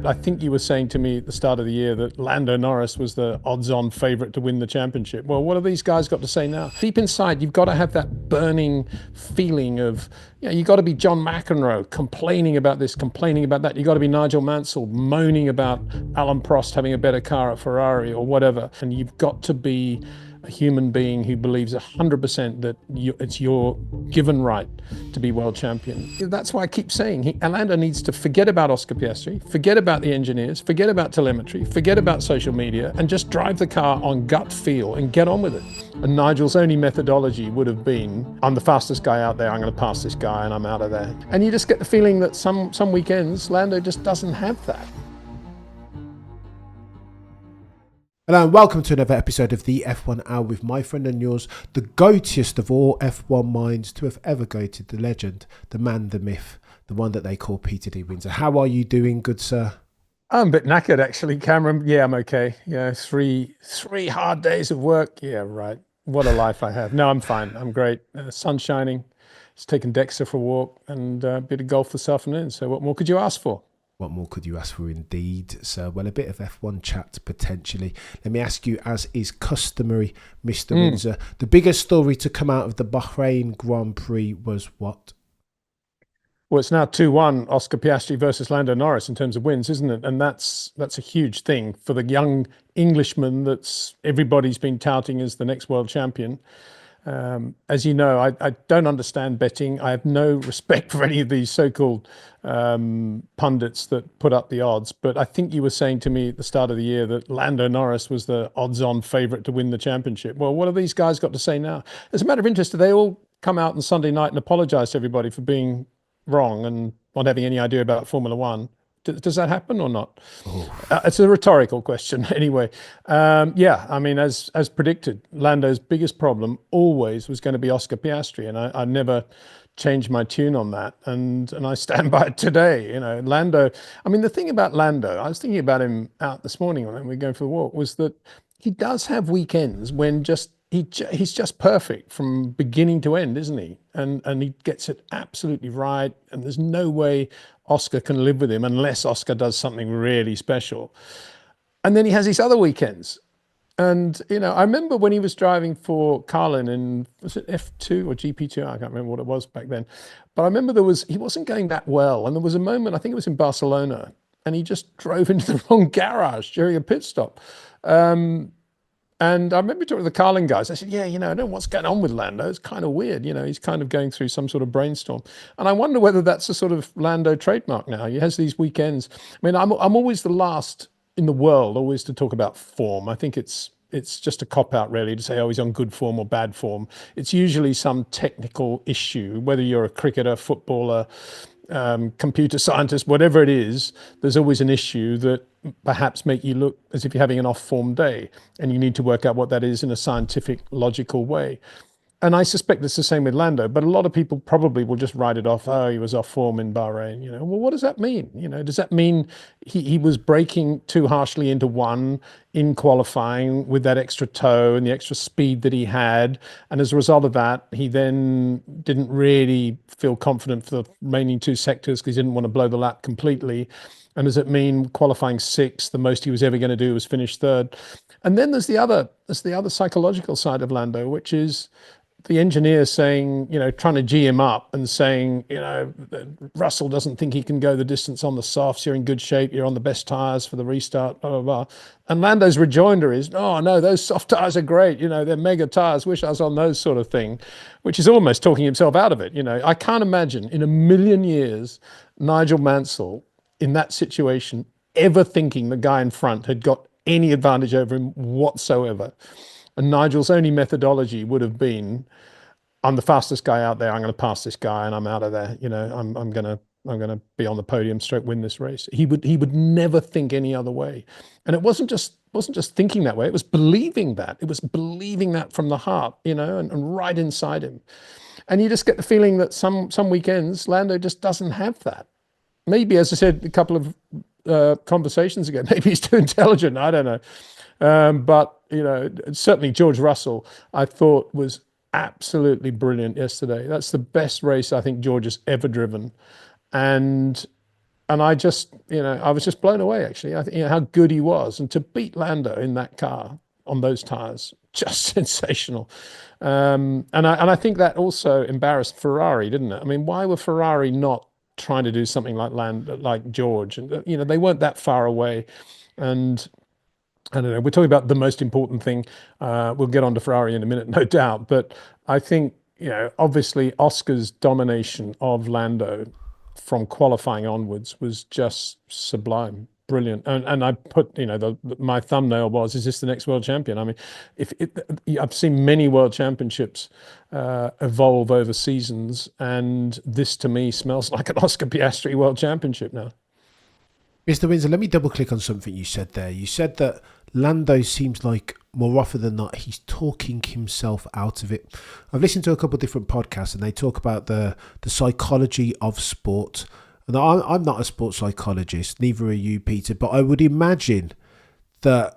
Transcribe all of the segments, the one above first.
I think you were saying to me at the start of the year that Lando Norris was the odds-on favourite to win the championship. Well, what have these guys got to say now? Deep inside, you've got to have that burning feeling of, you've got to be John McEnroe complaining about this, complaining about that. You've got to be Nigel Mansell moaning about Alan Prost having a better car at Ferrari or whatever. And you've got to be a human being who believes 100% that it's your given right to be world champion. That's why I keep saying Lando needs to forget about Oscar Piastri, forget about the engineers, forget about telemetry, forget about social media, and just drive the car on gut feel and get on with it. And Nigel's only methodology would have been, I'm the fastest guy out there, I'm going to pass this guy and I'm out of there. And you just get the feeling that some weekends, Lando just doesn't have that. Hello and welcome to another episode of the F1 Hour with my friend and yours, the goatiest of all F1 minds to have ever goated, the legend, the man, the myth, the one that they call Peter D. Windsor. How are you doing, good sir? I'm a bit knackered actually, Cameron. Yeah, I'm okay. Yeah, three hard days of work. Yeah, right. What a life I have. No, I'm fine. I'm great. Sun's shining. Just taking Dexter for a walk and a bit of golf this afternoon. So what more could you ask for? What more could you ask for indeed, sir? Well, a bit of F1 chat potentially. Let me ask you, as is customary, Mr. Windsor, the biggest story to come out of the Bahrain Grand Prix was what? Well, it's now 2-1 Oscar Piastri versus Lando Norris in terms of wins, isn't it? And that's a huge thing for the young Englishman that's everybody's been touting as the next world champion. As you know, I don't understand betting. I have no respect for any of these so-called pundits that put up the odds. But I think you were saying to me at the start of the year that Lando Norris was the odds-on favourite to win the championship. Well, what have these guys got to say now? As a matter of interest, do they all come out on Sunday night and apologise to everybody for being wrong and not having any idea about Formula One? Does that happen or not? It's a rhetorical question anyway. Yeah, I mean, as predicted, Lando's biggest problem always was going to be Oscar Piastri, and I never changed my tune on that, and I stand by it today. You know, Lando, I mean, the thing about Lando, I was thinking about him out this morning when we were going for a walk, was that he does have weekends when he's just perfect from beginning to end, isn't he? And he gets it absolutely right. And there's no way Oscar can live with him unless Oscar does something really special. And then he has these other weekends. And, you know, I remember when he was driving for Carlin in, was it F2 or GP2? I can't remember what it was back then. But I remember he wasn't going that well. And there was a moment, I think it was in Barcelona, and he just drove into the wrong garage during a pit stop. And I remember talking to the Carlin guys. I said, yeah, you know, I don't know what's going on with Lando. It's kind of weird. You know, he's kind of going through some sort of brainstorm. And I wonder whether that's a sort of Lando trademark now. He has these weekends. I mean, I'm always the last in the world always to talk about form. I think it's just a cop-out really to say, oh, he's on good form or bad form. It's usually some technical issue, whether you're a cricketer, footballer, computer scientist, whatever it is, there's always an issue that perhaps make you look as if you're having an off-form day, and you need to work out what that is in a scientific, logical way. And I suspect it's the same with Lando, but a lot of people probably will just write it off. Oh, he was off form in Bahrain. You know, well, what does that mean? You know, does that mean he was braking too harshly into one in qualifying with that extra toe and the extra speed that he had? And as a result of that, he then didn't really feel confident for the remaining two sectors because he didn't want to blow the lap completely. And does it mean qualifying sixth, the most he was ever going to do was finish third? And then there's the other psychological side of Lando, which is the engineer saying, you know, trying to G him up and saying, you know, Russell doesn't think he can go the distance on the softs. You're in good shape. You're on the best tires for the restart, blah, blah, blah. And Lando's rejoinder is, oh, no, those soft tires are great. You know, they're mega tires. Wish I was on those sort of thing, which is almost talking himself out of it. You know, I can't imagine in a million years, Nigel Mansell in that situation ever thinking the guy in front had got any advantage over him whatsoever. And Nigel's only methodology would have been, I'm the fastest guy out there. I'm going to pass this guy, and I'm out of there. You know, I'm going to be on the podium, stroke win this race. He would never think any other way. And it wasn't just thinking that way. It was believing that. It was believing that from the heart, you know, and right inside him. And you just get the feeling that some weekends Lando just doesn't have that. Maybe, as I said a couple of conversations ago, maybe he's too intelligent. I don't know. But, you know, certainly George Russell, I thought, was absolutely brilliant yesterday. That's the best race I think George has ever driven. And And I just, I was just blown away actually. How good he was, and to beat Lando in that car on those tires, just sensational. And I think that also embarrassed Ferrari, didn't it? I mean, why were Ferrari not trying to do something like George? And they weren't that far away. And I don't know. We're talking about the most important thing. We'll get on to Ferrari in a minute, no doubt. But I think, obviously Oscar's domination of Lando from qualifying onwards was just sublime, brilliant. And I put, my thumbnail was, is this the next world champion? I mean, I've seen many world championships evolve over seasons, and this to me smells like an Oscar Piastri world championship now. Mr. Windsor, let me double click on something you said there. You said that Lando seems like more often than not, he's talking himself out of it. I've listened to a couple of different podcasts and they talk about the psychology of sport. And I'm not a sports psychologist, neither are you, Peter, but I would imagine that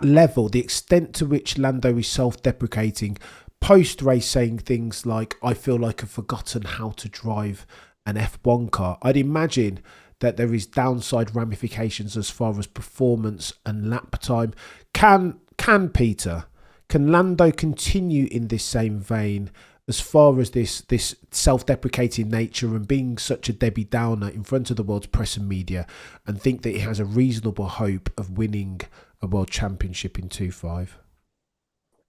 level, the extent to which Lando is self-deprecating, post-race saying things like, I feel like I've forgotten how to drive an F1 car. I'd imagine that there is downside ramifications as far as performance and lap time. Can Lando continue in this same vein as far as this self-deprecating nature and being such a Debbie Downer in front of the world's press and media, and think that he has a reasonable hope of winning a world championship in 25?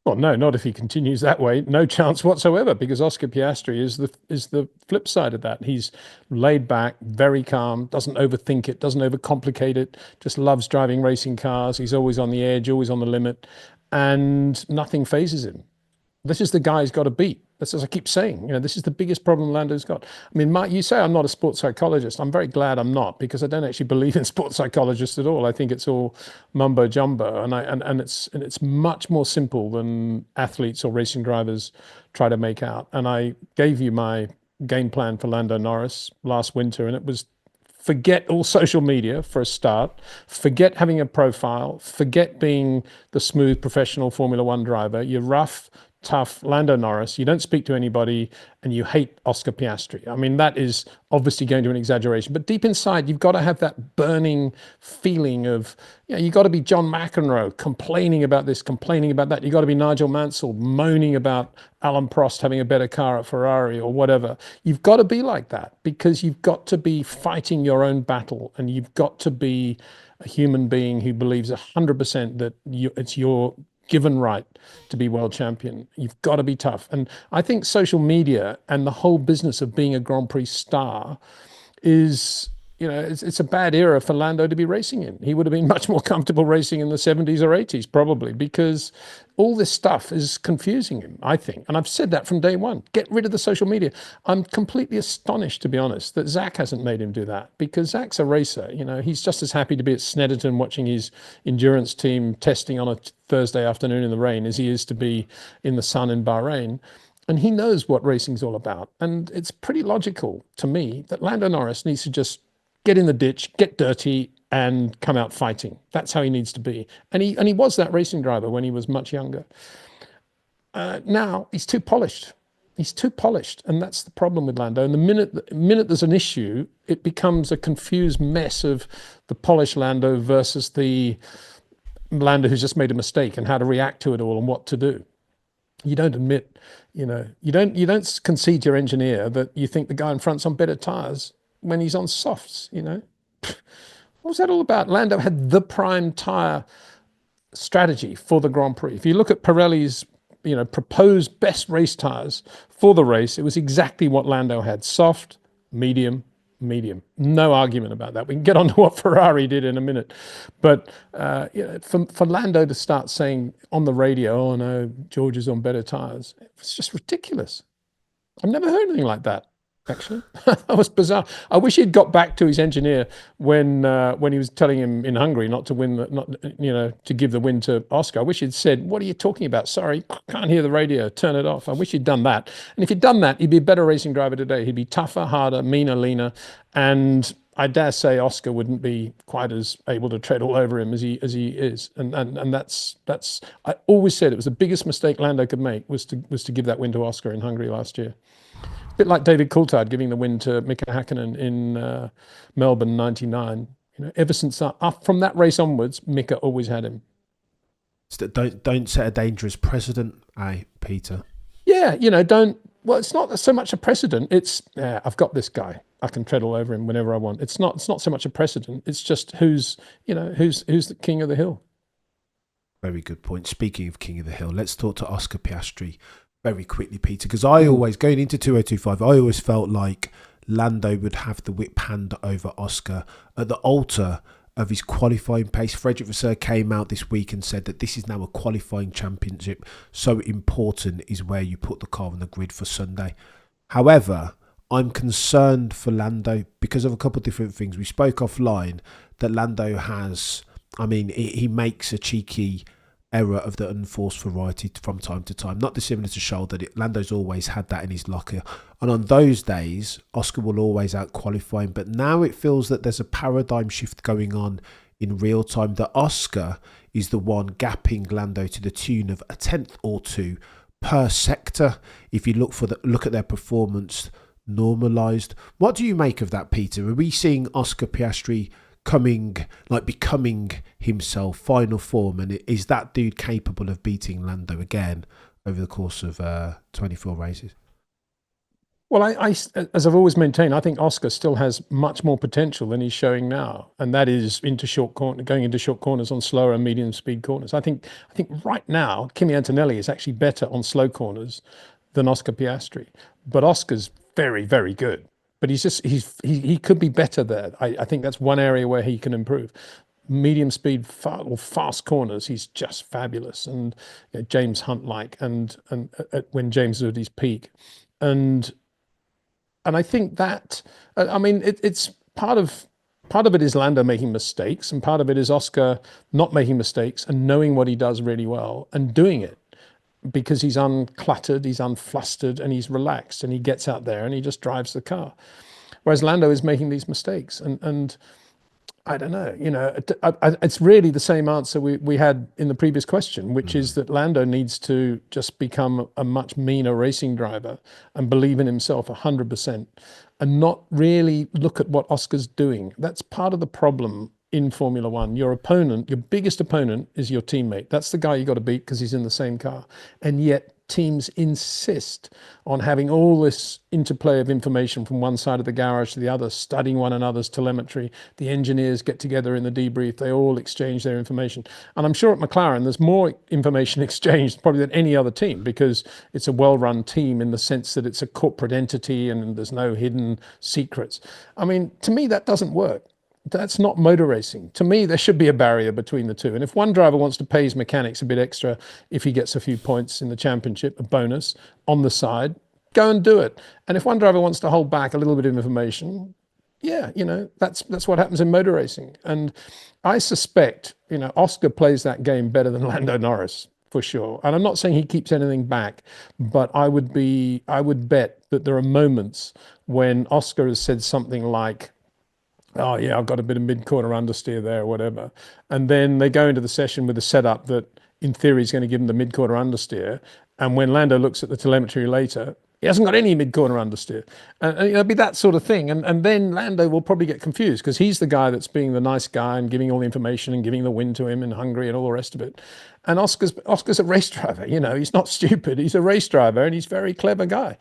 Well, no, not if he continues that way. No chance whatsoever, because Oscar Piastri is the flip side of that. He's laid back, very calm, doesn't overthink it, doesn't overcomplicate it, just loves driving racing cars. He's always on the edge, always on the limit, and nothing phases him. This is the guy he's got to beat. That's as I keep saying. This is the biggest problem Lando's got. I mean, you say I'm not a sports psychologist. I'm very glad I'm not, because I don't actually believe in sports psychologists at all. I think it's all mumbo jumbo, and it's much more simple than athletes or racing drivers try to make out. And I gave you my game plan for Lando Norris last winter, and it was: forget all social media for a start, forget having a profile, forget being the smooth professional Formula One driver. You're rough, tough Lando Norris. You don't speak to anybody, and you hate Oscar Piastri. I mean, that is obviously going to an exaggeration, but deep inside, you've got to have that burning feeling of, you've got to be John McEnroe complaining about this, complaining about that. You've got to be Nigel Mansell moaning about Alan Prost having a better car at Ferrari or whatever. You've got to be like that, because you've got to be fighting your own battle, and you've got to be a human being who believes 100% that it's your given right to be world champion. You've got to be tough. And I think social media and the whole business of being a Grand Prix star is, it's a bad era for Lando to be racing in. He would have been much more comfortable racing in the 70s or 80s, probably, because all this stuff is confusing him, I think. And I've said that from day one. Get rid of the social media. I'm completely astonished, to be honest, that Zach hasn't made him do that, because Zach's a racer. He's just as happy to be at Snetterton watching his endurance team testing on a Thursday afternoon in the rain as he is to be in the sun in Bahrain. And he knows what racing's all about. And it's pretty logical to me that Lando Norris needs to just get in the ditch, get dirty, and come out fighting. That's how he needs to be. And he was that racing driver when he was much younger. Now he's too polished. He's too polished, and that's the problem with Lando. And the minute there's an issue, it becomes a confused mess of the polished Lando versus the Lando who's just made a mistake, and how to react to it all and what to do. You don't admit, you don't concede to your engineer that you think the guy in front's on better tires when he's on softs. What was that all about? Lando had the prime tyre strategy for the Grand Prix. If you look at Pirelli's, proposed best race tyres for the race, it was exactly what Lando had: soft, medium, medium. No argument about that. We can get on to what Ferrari did in a minute. But for Lando to start saying on the radio, "Oh no, George is on better tyres," it's just ridiculous. I've never heard anything like that, actually. That was bizarre. I wish he'd got back to his engineer when he was telling him in Hungary not to win, to give the win to Oscar. I wish he'd said, "What are you talking about? Sorry, can't hear the radio. Turn it off." I wish he'd done that. And if he'd done that, he'd be a better racing driver today. He'd be tougher, harder, meaner, leaner, and I dare say Oscar wouldn't be quite as able to tread all over him as he is. And that's I always said it was the biggest mistake Lando could make was to give that win to Oscar in Hungary last year. bit like David Coulthard giving the win to Mika Hakkinen in Melbourne '99. Ever since up from that race onwards, Mika always had him. So don't set a dangerous precedent, Peter. Yeah, don't. Well, it's not so much a precedent. It's I've got this guy. I can tread all over him whenever I want. It's not so much a precedent. It's just who's the king of the hill. Very good point. Speaking of king of the hill, let's talk to Oscar Piastri very quickly, Peter, because I always, going into 2025, I always felt like Lando would have the whip hand over Oscar at the altar of his qualifying pace. Frederick Vasseur came out this week and said that this is now a qualifying championship, so important is where you put the car on the grid for Sunday. However, I'm concerned for Lando because of a couple of different things. We spoke offline that Lando has, he makes a cheeky error of the unforced variety from time to time. Not dissimilar to Charles, that Lando's always had that in his locker. And on those days, Oscar will always out-qualify him. But now it feels that there's a paradigm shift going on in real time, that Oscar is the one gapping Lando to the tune of a tenth or two per sector. If you look at their performance normalised. What do you make of that, Peter? Are we seeing Oscar Piastri becoming himself, final form, and is that dude capable of beating Lando again over the course of 24 races? Well, I, as I've always maintained, I think Oscar still has much more potential than he's showing now, and that is going into short corners on slower and medium speed corners. I think right now Kimi Antonelli is actually better on slow corners than Oscar Piastri, but Oscar's very, very good. But he could be better there. I think that's one area where he can improve. Medium speed or fast corners, he's just fabulous, and James Hunt and when James was at his peak, and I think that it's part of it is Lando making mistakes, and part of it is Oscar not making mistakes and knowing what he does really well and doing it, because he's uncluttered, he's unflustered, and he's relaxed, and he gets out there and he just drives the car. Whereas Lando is making these mistakes, and I don't know, it's really the same answer we had in the previous question, which is that Lando needs to just become a much meaner racing driver and believe in himself 100%, and not really look at what Oscar's doing. That's part of the problem in Formula One. Your biggest opponent is your teammate. That's the guy you got to beat because he's in the same car. And yet teams insist on having all this interplay of information from one side of the garage to the other, studying one another's telemetry. The engineers get together in the debrief. They all exchange their information. And I'm sure at McLaren, there's more information exchanged probably than any other team, because it's a well-run team in the sense that it's a corporate entity and there's no hidden secrets. To me, that doesn't work. That's not motor racing. To me, there should be a barrier between the two. And if one driver wants to pay his mechanics a bit extra, if he gets a few points in the championship, a bonus on the side, go and do it. And if one driver wants to hold back a little bit of information, that's what happens in motor racing. And I suspect, Oscar plays that game better than Lando Norris, for sure. And I'm not saying he keeps anything back, but I would bet that there are moments when Oscar has said something like, oh yeah, I've got a bit of mid-corner understeer there or whatever. And then they go into the session with a setup that in theory is going to give them the mid-corner understeer. And when Lando looks at the telemetry later, he hasn't got any mid-corner understeer. And it'll be that sort of thing. And then Lando will probably get confused because he's the guy that's being the nice guy and giving all the information and giving the win to him in Hungary and all the rest of it. And Oscar's a race driver, he's not stupid. He's a race driver and he's a very clever guy.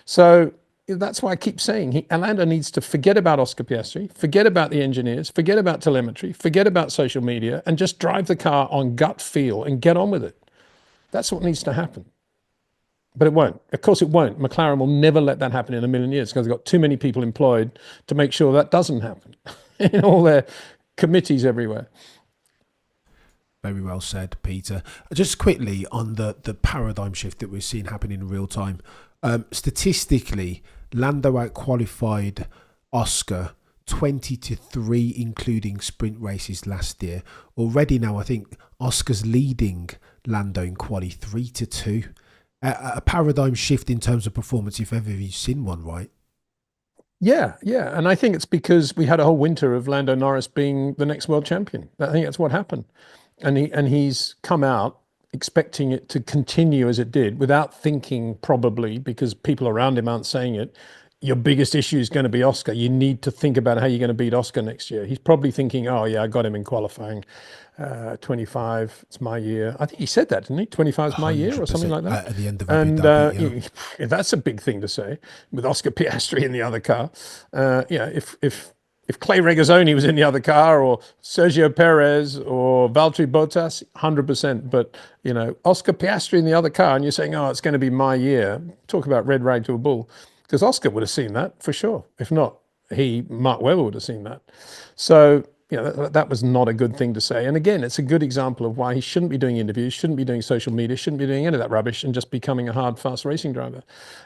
So that's why I keep saying Lando needs to forget about Oscar Piastri, forget about the engineers, forget about telemetry, forget about social media, and just drive the car on gut feel and get on with it. That's what needs to happen. But it won't. Of course it won't. McLaren will never let that happen in a million years because they've got too many people employed to make sure that doesn't happen in all their committees everywhere. Very well said, Peter. Just quickly on the paradigm shift that we're seeing happen in real time. Statistically, Lando out-qualified Oscar 20-3, including sprint races last year. Already now, I think Oscar's leading Lando in quali 3-2. A paradigm shift in terms of performance, if ever you've seen one, right? Yeah. And I think it's because we had a whole winter of Lando Norris being the next world champion. I think that's what happened. And he's come out expecting it to continue as it did without thinking, probably because people around him aren't saying it, your biggest issue is going to be Oscar. You need to think about how you're going to beat Oscar next year. He's probably thinking, oh, yeah, I got him in qualifying. 25, it's my year. I think he said that, didn't he? 25 is my year or something like that. At the end of And Abu Dhabi, that's a big thing to say with Oscar Piastri in the other car. If Clay Regazzoni was in the other car, or Sergio Perez or Valtteri Bottas, 100%. But, Oscar Piastri in the other car, and you're saying, oh, it's going to be my year. Talk about red rag to a bull. Because Oscar would have seen that for sure. If not, Mark Webber would have seen that. So, that was not a good thing to say. And again, it's a good example of why he shouldn't be doing interviews, shouldn't be doing social media, shouldn't be doing any of that rubbish, and just becoming a hard, fast racing driver.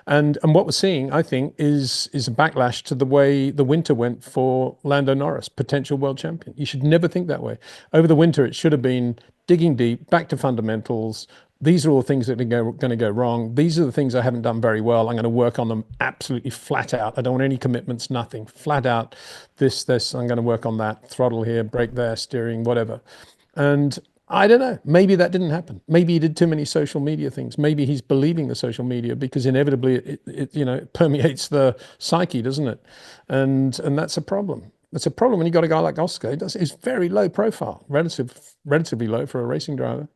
And what we're seeing, I think, is a backlash to the way the winter went for Lando Norris, potential world champion. You should never think that way. Over the winter, it should have been digging deep, back to fundamentals. These are all things that are going to go wrong. These are the things I haven't done very well. I'm going to work on them absolutely flat out. I don't want any commitments, nothing. Flat out, this, I'm going to work on that. Throttle here, brake there, steering, whatever. And I don't know. Maybe that didn't happen. Maybe he did too many social media things. Maybe he's believing the social media because inevitably it permeates the psyche, doesn't it? And that's a problem. It's a problem when you got a guy like Oscar. He's very low profile, relatively low for a racing driver.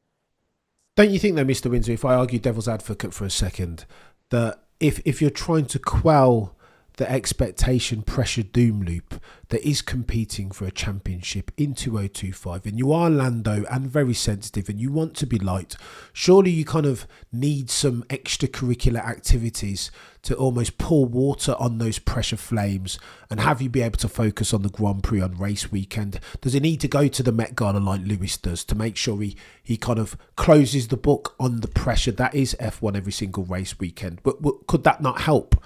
Don't you think though, Mr. Windsor, if I argue devil's advocate for a second, that if you're trying to quell the expectation pressure doom loop that is competing for a championship in 2025, and you are Lando and very sensitive and you want to be liked, surely you kind of need some extracurricular activities to almost pour water on those pressure flames and have you be able to focus on the Grand Prix on race weekend? Does he need to go to the Met Gala like Lewis does to make sure he kind of closes the book on the pressure that is F1 every single race weekend? But could that not help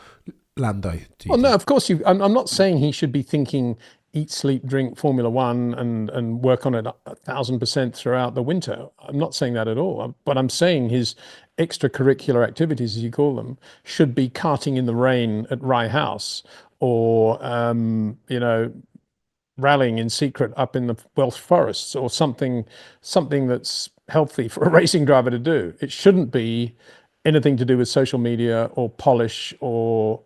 Lando? Well, no, of course. I'm not saying he should be thinking eat, sleep, drink Formula One and work on it 1,000% throughout the winter. I'm not saying that at all. But I'm saying his extracurricular activities, as you call them, should be karting in the rain at Rye House or, rallying in secret up in the Welsh forests or something that's healthy for a racing driver to do. It shouldn't be anything to do with social media or polish or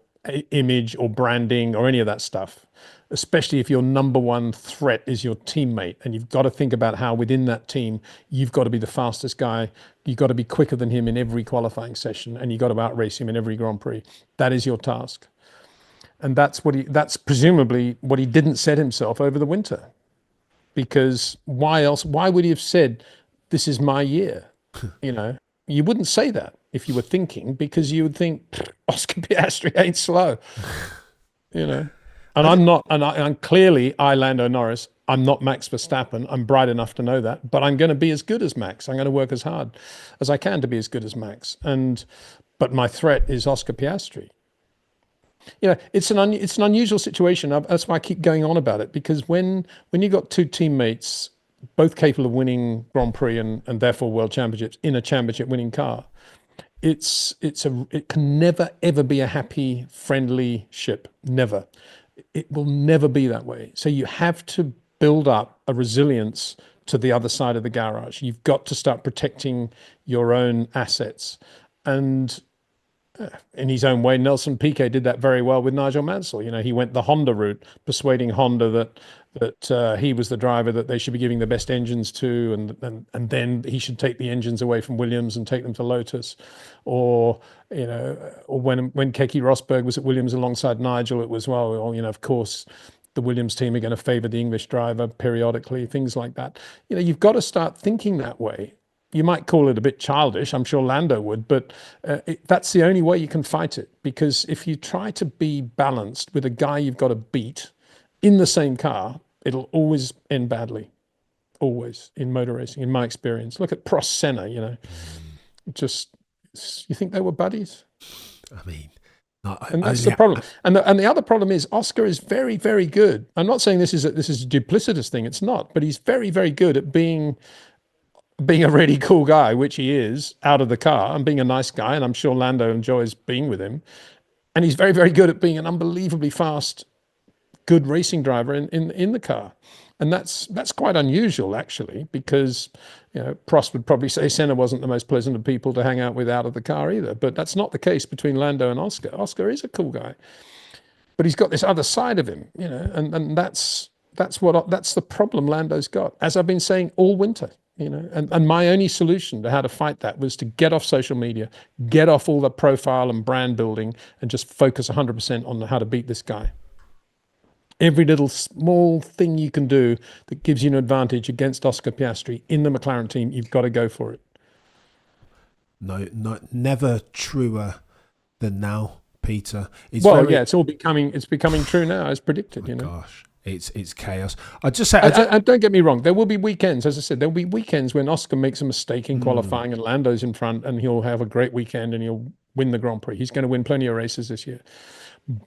image or branding or any of that stuff, especially if your number one threat is your teammate. And you've got to think about how within that team, you've got to be the fastest guy. You've got to be quicker than him in every qualifying session, and you've got to outrace him in every Grand Prix. That is your task. And that's presumably what he didn't set himself over the winter. Because why else? Why would he have said, this is my year? You wouldn't say that if you were thinking, because you would think Oscar Piastri ain't slow, And I'm not, and I'm clearly, Lando Norris, I'm not Max Verstappen. I'm bright enough to know that, but I'm going to be as good as Max. I'm going to work as hard as I can to be as good as Max. But my threat is Oscar Piastri. It's an unusual situation. That's why I keep going on about it, because when you got two teammates, both capable of winning Grand Prix and therefore world championships in a championship winning car, it can never ever be a happy, friendly ship. Never. It will never be that way. So you have to build up a resilience to the other side of the garage. You've got to start protecting your own assets. And in his own way, Nelson Piquet did that very well with Nigel Mansell. He went the Honda route, persuading Honda that he was the driver that they should be giving the best engines to, and then he should take the engines away from Williams and take them to Lotus, or when Keke Rosberg was at Williams alongside Nigel, it was of course the Williams team are going to favour the English driver periodically, things like that. You've got to start thinking that way. You might call it a bit childish, I'm sure Lando would, but that's the only way you can fight it. Because if you try to be balanced with a guy you've got to beat in the same car, it'll always end badly. Always, in motor racing, in my experience. Look at Prost Senna, you think they were buddies? I mean, and that's the problem. And the other problem is Oscar is very, very good. I'm not saying this is a duplicitous thing. It's not, but he's very, very good at being a really cool guy, which he is, out of the car, and being a nice guy, and I'm sure Lando enjoys being with him. And he's very, very good at being an unbelievably fast, good racing driver in the car. And that's quite unusual, actually, because Prost would probably say Senna wasn't the most pleasant of people to hang out with out of the car either. But that's not the case between Lando and Oscar. Oscar is a cool guy, but he's got this other side of him, and that's the problem Lando's got, as I've been saying all winter. And my only solution to how to fight that was to get off social media, get off all the profile and brand building, and just focus 100% on how to beat this guy. Every little small thing you can do that gives you an advantage against Oscar Piastri in the McLaren team, you've got to go for it. No, never truer than now, Peter. It's becoming true now, as predicted. Gosh, it's chaos. I just say, and don't get me wrong, there will be weekends. As I said, there will be weekends when Oscar makes a mistake in qualifying and Lando's in front, and he'll have a great weekend and he'll win the Grand Prix. He's going to win plenty of races this year,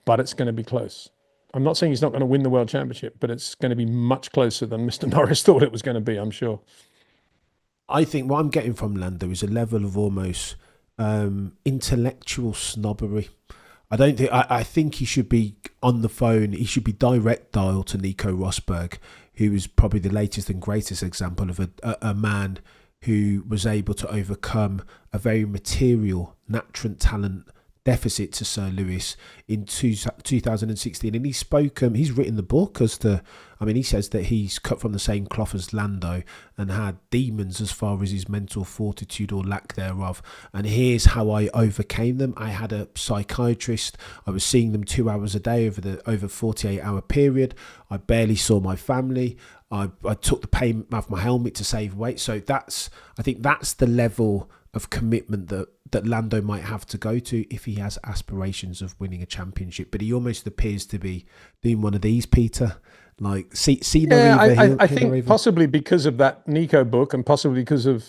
but it's going to be close. I'm not saying he's not going to win the World Championship, but it's going to be much closer than Mr. Norris thought it was going to be, I'm sure. I think what I'm getting from Lando is a level of almost intellectual snobbery. I think he should be on the phone. He should be direct dial to Nico Rosberg, who is probably the latest and greatest example of a man who was able to overcome a very material, natural talent deficit to Sir Lewis in 2016, and he's written the book as to, he says that he's cut from the same cloth as Lando and had demons as far as his mental fortitude or lack thereof, and here's how I overcame them. I had a psychiatrist. I was seeing them 2 hours a day over 48-hour period. I barely saw my family. I took the pain off my helmet to save weight. So I think that's the level of commitment that Lando might have to go to if he has aspirations of winning a championship. But he almost appears to be doing one of these, Peter. Like, see no evil. I think possibly because of that Nico book, and possibly because of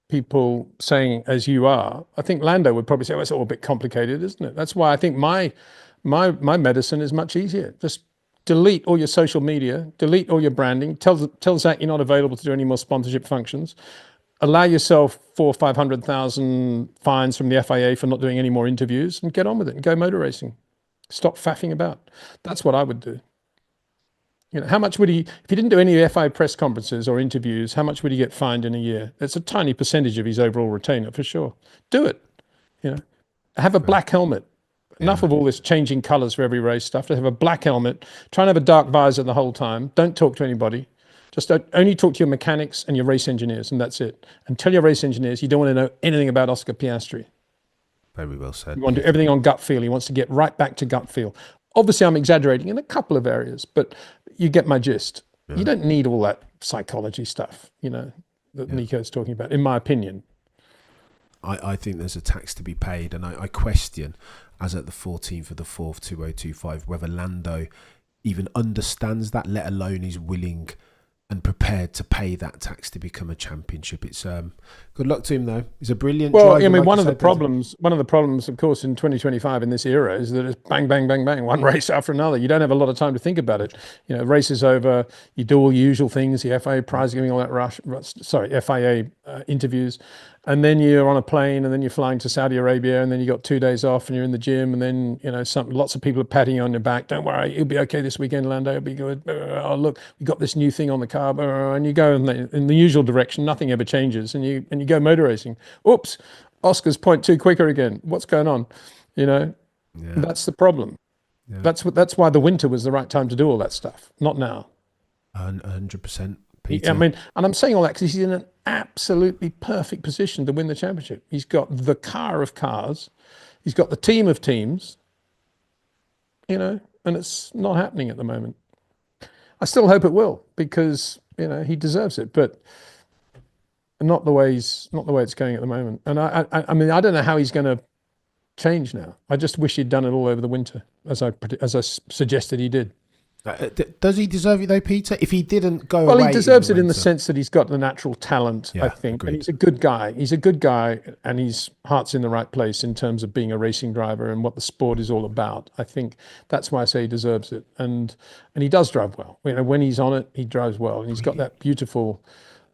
people saying as you are. I think Lando would probably say, "Well, it's all a bit complicated, isn't it?" That's why I think my medicine is much easier. Just delete all your social media, delete all your branding. Tell Zach you're not available to do any more sponsorship functions. Allow yourself 400,000 or 500,000 fines from the FIA for not doing any more interviews, and get on with it and go motor racing. Stop faffing about. That's what I would do. How much would he, if he didn't do any FIA press conferences or interviews, how much would he get fined in a year? It's a tiny percentage of his overall retainer for sure. Do it. Have a black helmet. Enough of all this changing colours for every race stuff. To have a black helmet. Try and have a dark visor the whole time. Don't talk to anybody. Just only talk to your mechanics and your race engineers, and that's it. And tell your race engineers you don't want to know anything about Oscar Piastri. Very well said. You want to do everything on gut feel. He wants to get right back to gut feel. Obviously, I'm exaggerating in a couple of areas, but you get my gist. Yeah. You don't need all that psychology stuff, that Nico's talking about, in my opinion. I think there's a tax to be paid, and I question, as at the 14th of the 4th, 2025, whether Lando even understands that, let alone is willing and prepared to pay that tax to become a championship. It's good luck to him, though. He's a brilliant driver. One of the problems, of course, in 2025 in this era is that it's bang, bang, bang, bang, one race after another. You don't have a lot of time to think about it. Race is over. You do all the usual things, the FIA prize giving, all that FIA interviews, and then you're on a plane, and then you're flying to Saudi Arabia, and then you got 2 days off, and you're in the gym, and then lots of people are patting you on your back. Don't worry, you'll be okay this weekend, Lando. It'll be good. Oh, look, we got this new thing on the car, and you go in the usual direction. Nothing ever changes, and you go motor racing. Oops, Oscar's 0.2 quicker again. What's going on? That's the problem. Yeah. That's why the winter was the right time to do all that stuff. Not now. 100%. And I'm saying all that because he's in an absolutely perfect position to win the championship. He's got the car of cars, he's got the team of teams, and it's not happening at the moment. I still hope it will, because he deserves it, but not the way it's going at the moment. And I don't know how he's going to change now. I just wish he'd done it all over the winter, as I suggested he did. Does he deserve it though, Peter? If he didn't go well, away, he deserves it in the sense that he's got the natural talent, I think. Agreed. And he's a good guy. He's a good guy, and his heart's in the right place in terms of being a racing driver and what the sport is all about. I think that's why I say he deserves it. And he does drive well. When he's on it, he drives well. And he's got that beautiful...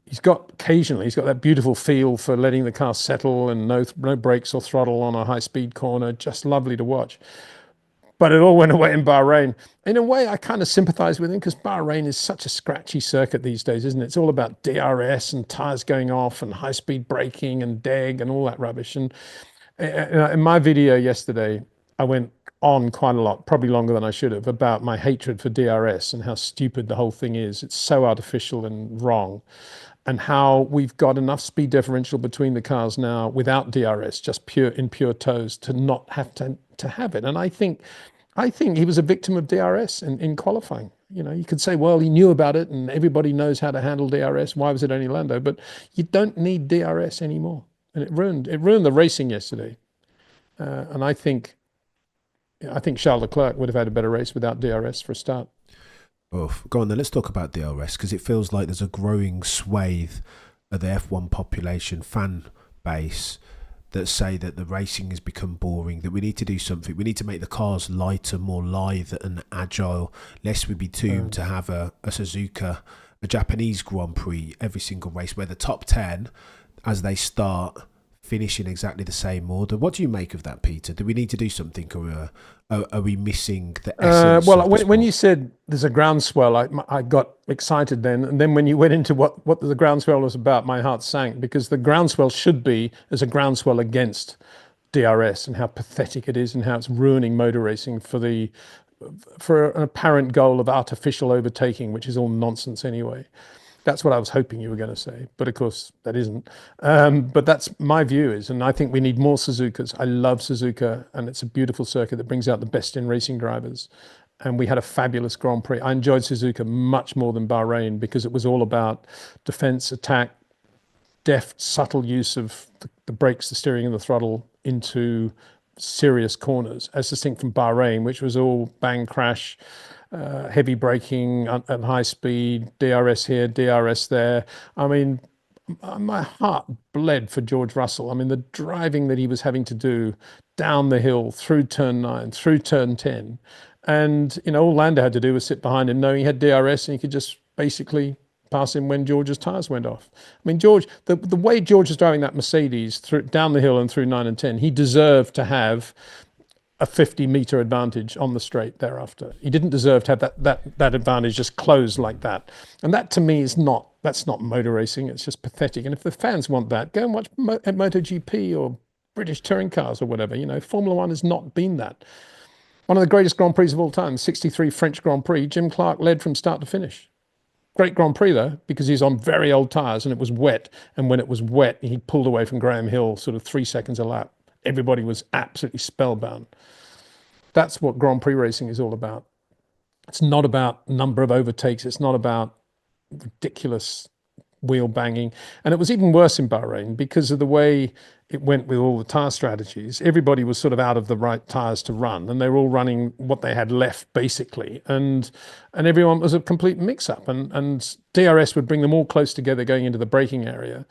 He's got that beautiful feel for letting the car settle and no brakes or throttle on a high-speed corner. Just lovely to watch. but it all went away in Bahrain. In a way, I kind of sympathize with him because Bahrain is such a scratchy circuit these days, isn't it? It's all about DRS and tires going off and high-speed braking and DEG and all that rubbish. And in my video yesterday, I went on quite a lot, probably longer than I should have, about my hatred for DRS and how stupid the whole thing is. It's so artificial and wrong, and how we've got enough speed differential between the cars now without DRS, just pure toes, to not have to have it. And I think he was a victim of DRS in qualifying. You could say, well, he knew about it and everybody knows how to handle DRS. Why was it only Lando? But you don't need DRS anymore. And it ruined the racing yesterday. And I think Charles Leclerc would have had a better race without DRS for a start. Oh, go on then, let's talk about DRS, because it feels like there's a growing swathe of the F1 population fan base that say that the racing has become boring, that we need to do something. We need to make the cars lighter, more lithe and agile, lest we be doomed to have a Suzuka, a Japanese Grand Prix every single race where the top 10, as they start, finish in exactly the same order. What do you make of that, Peter? Do we need to do something, or are we missing the essence? Well, when you said there's a groundswell, I got excited then. And then when you went into what the groundswell was about, my heart sank, because the groundswell should be as a groundswell against DRS and how pathetic it is and how it's ruining motor racing for an apparent goal of artificial overtaking, which is all nonsense anyway. That's what I was hoping you were going to say, but of course that isn't. But that's my view and I think we need more Suzukas. I love Suzuka, and it's a beautiful circuit that brings out the best in racing drivers. And we had a fabulous Grand Prix. I enjoyed Suzuka much more than Bahrain because it was all about defense, attack, deft, subtle use of the brakes, the steering, and the throttle into serious corners, as distinct from Bahrain, which was all bang, crash, heavy braking at high speed, DRS here, DRS there. I mean, my heart bled for George Russell. I mean, the driving that he was having to do down the hill, through turn 9, through turn 10. And, all Lando had to do was sit behind him, knowing he had DRS, and he could just basically pass him when George's tyres went off. I mean, George, the way George was driving that Mercedes down the hill and through 9 and 10, he deserved to have a 50-meter advantage on the straight thereafter. He didn't deserve to have that advantage just closed like that. And that, to me, that's not motor racing. It's just pathetic. And if the fans want that, go and watch MotoGP or British touring cars or whatever. Formula One has not been that. One of the greatest Grand Prix of all time, 63 French Grand Prix, Jim Clark led from start to finish. Great Grand Prix, though, because he's on very old tyres and it was wet. And when it was wet, he pulled away from Graham Hill sort of 3 seconds a lap. Everybody was absolutely spellbound. That's what Grand Prix racing is all about. It's not about number of overtakes. It's not about ridiculous wheel banging. And it was even worse in Bahrain because of the way it went with all the tyre strategies. Everybody was sort of out of the right tyres to run, and they were all running what they had left, basically. And everyone was a complete mix-up. And DRS would bring them all close together going into the braking area.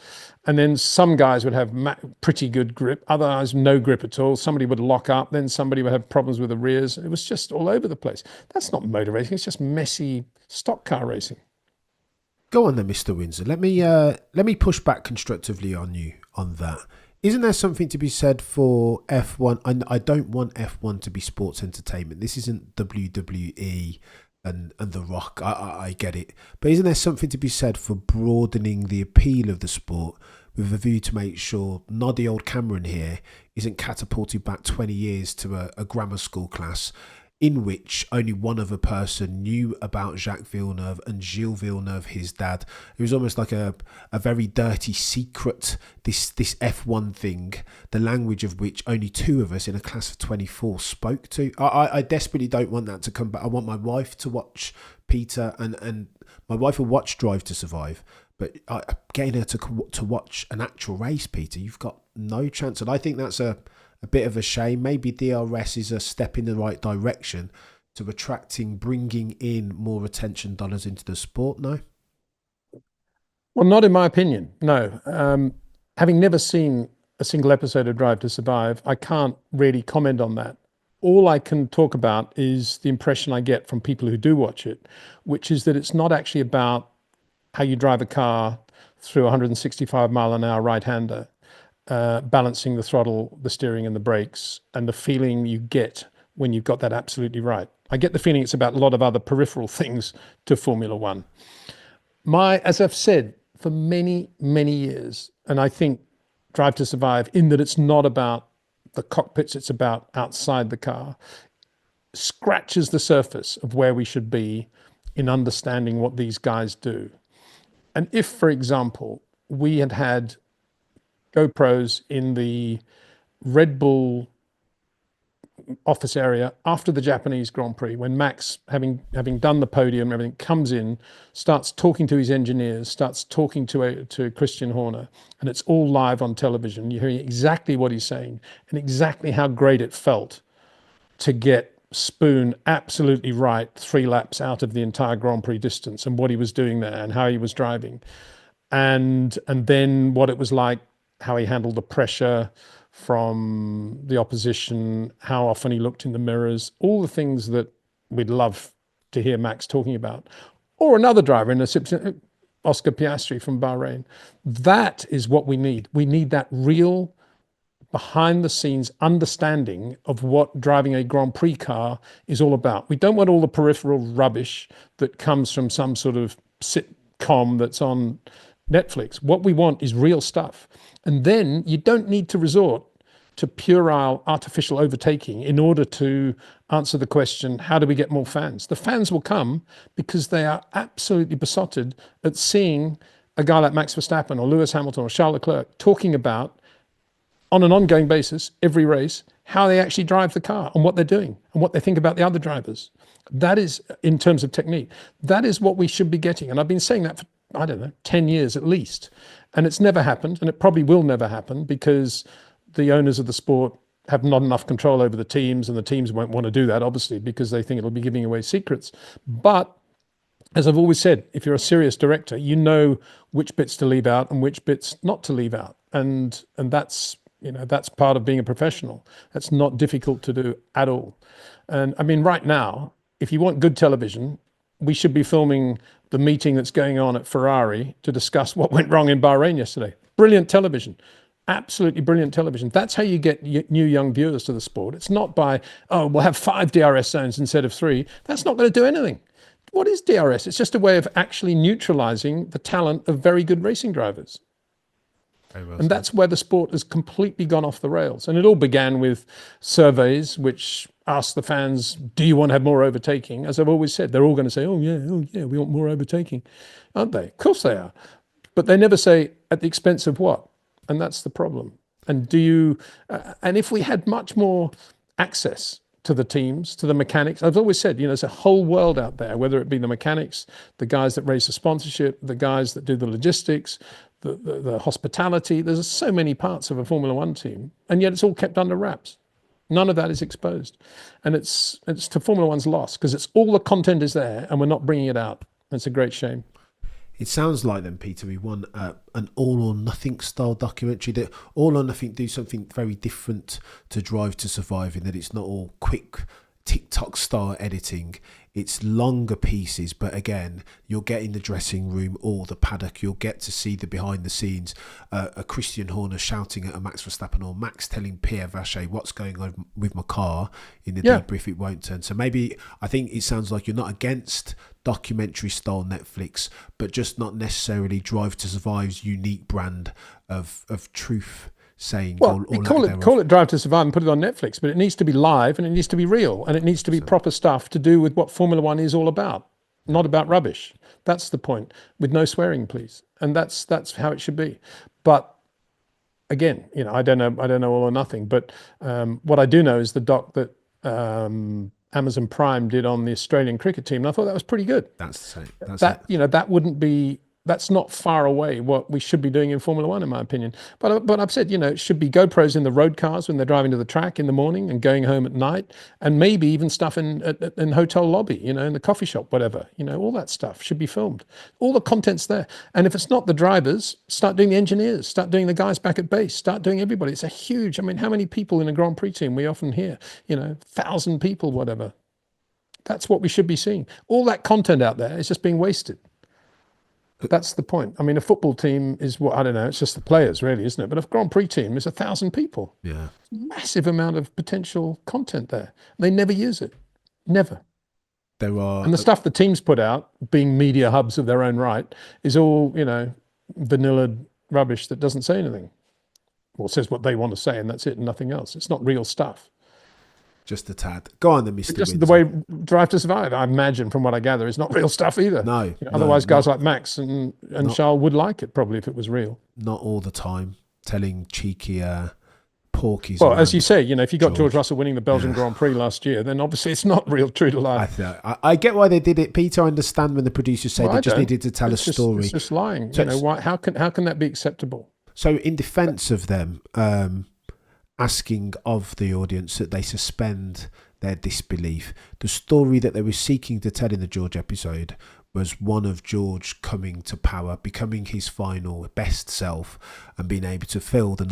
And then some guys would have pretty good grip, other guys no grip at all. Somebody would lock up, then somebody would have problems with the rears. It was just all over the place. That's not motor racing. It's just messy stock car racing. Go on then, Mr. Windsor. Let me push back constructively on you on that. Isn't there something to be said for F1? I don't want F1 to be sports entertainment. This isn't WWE and The Rock. I get it. But isn't there something to be said for broadening the appeal of the sport with a view to make sure noddy old Cameron here isn't catapulted back 20 years to a grammar school class in which only one other person knew about Jacques Villeneuve and Gilles Villeneuve, his dad. It was almost like a very dirty secret, this F1 thing, the language of which only 2 of us in a class of 24 spoke to. I desperately don't want that to come back. I want my wife to watch Peter, and my wife will watch Drive to Survive, but getting her to watch an actual race, Peter, you've got no chance. And I think that's a bit of a shame. Maybe DRS is a step in the right direction to bringing in more attention dollars into the sport, no? Well, not in my opinion, no. Having never seen a single episode of Drive to Survive, I can't really comment on that. All I can talk about is the impression I get from people who do watch it, which is that it's not actually about how you drive a car through 165 mile an hour right-hander, balancing the throttle, the steering and the brakes, and the feeling you get when you've got that absolutely right. I get the feeling it's about a lot of other peripheral things to Formula One. As I've said for many, many years, and I think Drive to Survive, in that it's not about the cockpits, it's about outside the car, scratches the surface of where we should be in understanding what these guys do. And if, for example, we had had GoPros in the Red Bull office area after the Japanese Grand Prix, when Max, having done the podium and everything, comes in, starts talking to his engineers, starts talking to Christian Horner, and it's all live on television. You're hearing exactly what he's saying and exactly how great it felt to get Spoon absolutely right 3 laps out of the entire Grand Prix distance, and what he was doing there and how he was driving, and then what it was like, how he handled the pressure from the opposition, how often he looked in the mirrors, all the things that we'd love to hear Max talking about. Or another driver in the Oscar Piastri from Bahrain. That is what we need. We need that real behind the scenes understanding of what driving a Grand Prix car is all about. We don't want all the peripheral rubbish that comes from some sort of sitcom that's on Netflix. What we want is real stuff. And then you don't need to resort to puerile artificial overtaking in order to answer the question, how do we get more fans? The fans will come because they are absolutely besotted at seeing a guy like Max Verstappen or Lewis Hamilton or Charles Leclerc talking about, on an ongoing basis, every race, how they actually drive the car and what they're doing and what they think about the other drivers. That is, in terms of technique, that is what we should be getting. And I've been saying that for, I don't know, 10 years at least. And it's never happened, and it probably will never happen because the owners of the sport have not enough control over the teams, and the teams won't want to do that, obviously, because they think it'll be giving away secrets. But as I've always said, if you're a serious director, you know which bits to leave out and which bits not to leave out. And that's, that's part of being a professional. That's not difficult to do at all. And I mean, right now, if you want good television, we should be filming the meeting that's going on at Ferrari to discuss what went wrong in Bahrain yesterday. Brilliant television. Absolutely brilliant television. That's how you get new young viewers to the sport. It's not by, we'll have 5 DRS zones instead of 3. That's not going to do anything. What is DRS? It's just a way of actually neutralizing the talent of very good racing drivers. And that's where the sport has completely gone off the rails. And it all began with surveys which asked the fans, do you want to have more overtaking? As I've always said, they're all going to say, oh yeah, we want more overtaking. Aren't they? Of course they are. But they never say at the expense of what? And that's the problem. And and if we had much more access to the teams, to the mechanics, I've always said, there's a whole world out there, whether it be the mechanics, the guys that raise the sponsorship, the guys that do the logistics, the hospitality. There's so many parts of a Formula One team, and yet it's all kept under wraps. None of that is exposed. And it's to Formula One's loss, because it's all the content is there and we're not bringing it out. It's a great shame. It sounds like then, Peter, we want an all or nothing style documentary, that all or nothing do something very different to Drive to Survive, in that it's not all quick TikTok style editing. It's longer pieces, but again, you'll get in the dressing room or the paddock, you'll get to see the behind the scenes, a Christian Horner shouting at a Max Verstappen, or Max telling Pierre Vacher what's going on with my car in the debrief it won't turn. So maybe, I think it sounds like you're not against documentary style Netflix, but just not necessarily Drive to Survive's unique brand of truth saying. Well, call it Drive to Survive and put it on Netflix, but it needs to be live and it needs to be real and it needs to be proper stuff to do with what Formula One is all about, not about rubbish. That's the point. With no swearing, please. And that's how it should be. But again, I don't know all or nothing. But what I do know is the doc that Amazon Prime did on the Australian cricket team. And I thought that was pretty good. That's the same. That wouldn't be. That's not far away what we should be doing in Formula One, in my opinion. But I've said, it should be GoPros in the road cars when they're driving to the track in the morning and going home at night, and maybe even stuff in hotel lobby, in the coffee shop, whatever. All that stuff should be filmed. All the content's there. And if it's not the drivers, start doing the engineers, start doing the guys back at base, start doing everybody. It's a huge, how many people in a Grand Prix team? We often hear, 1,000 people, whatever. That's what we should be seeing. All that content out there is just being wasted. That's the point. I mean, a football team is what, I don't know, it's just the players really, isn't it? But a Grand Prix team is 1,000 people. Yeah. Massive amount of potential content there. They never use it. Never. There are. And the stuff the teams put out, being media hubs of their own right, is all, vanilla rubbish that doesn't say anything. Or says what they want to say, and that's it, and nothing else. It's not real stuff. Just a tad. Go on then, Mr. Just Windsor. the way Drive to Survive, I imagine, from what I gather, is not real stuff either. No. Otherwise, guys like Max and Charles would like it, probably, if it was real. Not all the time. Telling cheeky porkies. Well, as you say, if you got George Russell winning the Belgian Yeah. Grand Prix last year, then obviously it's not real, true to life. I get why they did it, Peter. I understand when the producers say they just needed to tell a story. It's just lying. So how can that be acceptable? So, in defence of them, asking of the audience that they suspend their disbelief, the story that they were seeking to tell in the George episode was one of George coming to power, becoming his final best self, and being able to fill the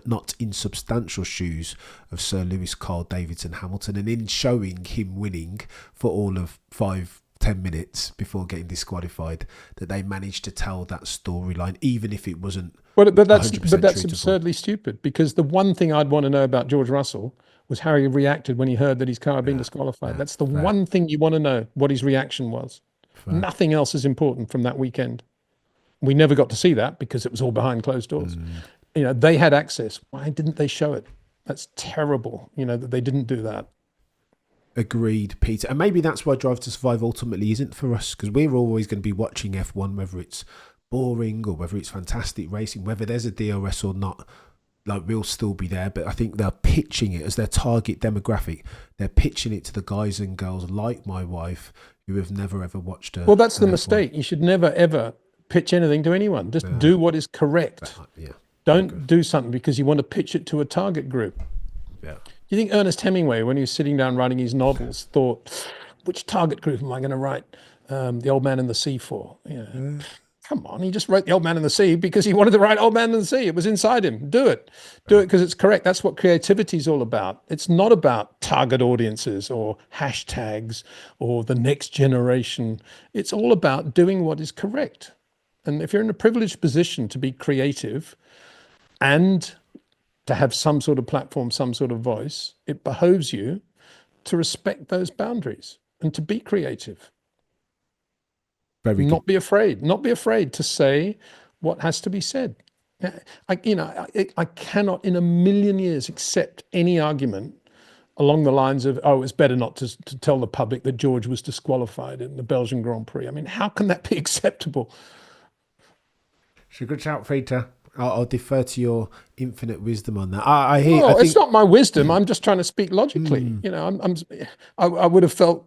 not insubstantial shoes of Sir Lewis, Carl, Davidson, Hamilton, and in showing him winning for all of 5-10 minutes before getting disqualified, that they managed to tell that storyline, even if it wasn't. But that's true absurdly stupid, because the one thing I'd want to know about George Russell was how he reacted when he heard that his car had been disqualified. That's the one thing you want to know, what his reaction was. Nothing else is important from that weekend. We never got to see that because it was all behind closed doors. They had access. Why didn't they show it? That's terrible, that they didn't do that. Agreed, Peter. And maybe that's why Drive to Survive ultimately isn't for us, because we're always going to be watching F1, whether it's boring or whether it's fantastic racing, whether there's a DRS or not. Like, we'll still be there, but I think they're pitching it as their target demographic. They're pitching it to the guys and girls like my wife who have never ever watched it. Well, that's the mistake. You should never ever pitch anything to anyone. Just do what is correct. Don't do something because you want to pitch it to a target group. Yeah. Do you think Ernest Hemingway, when he was sitting down writing his novels, thought, which target group am I going to write The Old Man in the Sea for? Come on, he just wrote The Old Man in the Sea because he wanted to write Old Man in the Sea. It was inside him. Do it because it's correct. That's what creativity is all about. It's not about target audiences or hashtags or the next generation. It's all about doing what is correct. And if you're in a privileged position to be creative and to have some sort of platform, some sort of voice, it behoves you to respect those boundaries and to be creative. Not be afraid to say what has to be said. I cannot in a million years accept any argument along the lines of, it's better not to tell the public that George was disqualified in the Belgian Grand Prix. I mean, how can that be acceptable? It's a good shout, Peter. I'll defer to your infinite wisdom on that. It's not my wisdom. I'm just trying to speak logically. I would have felt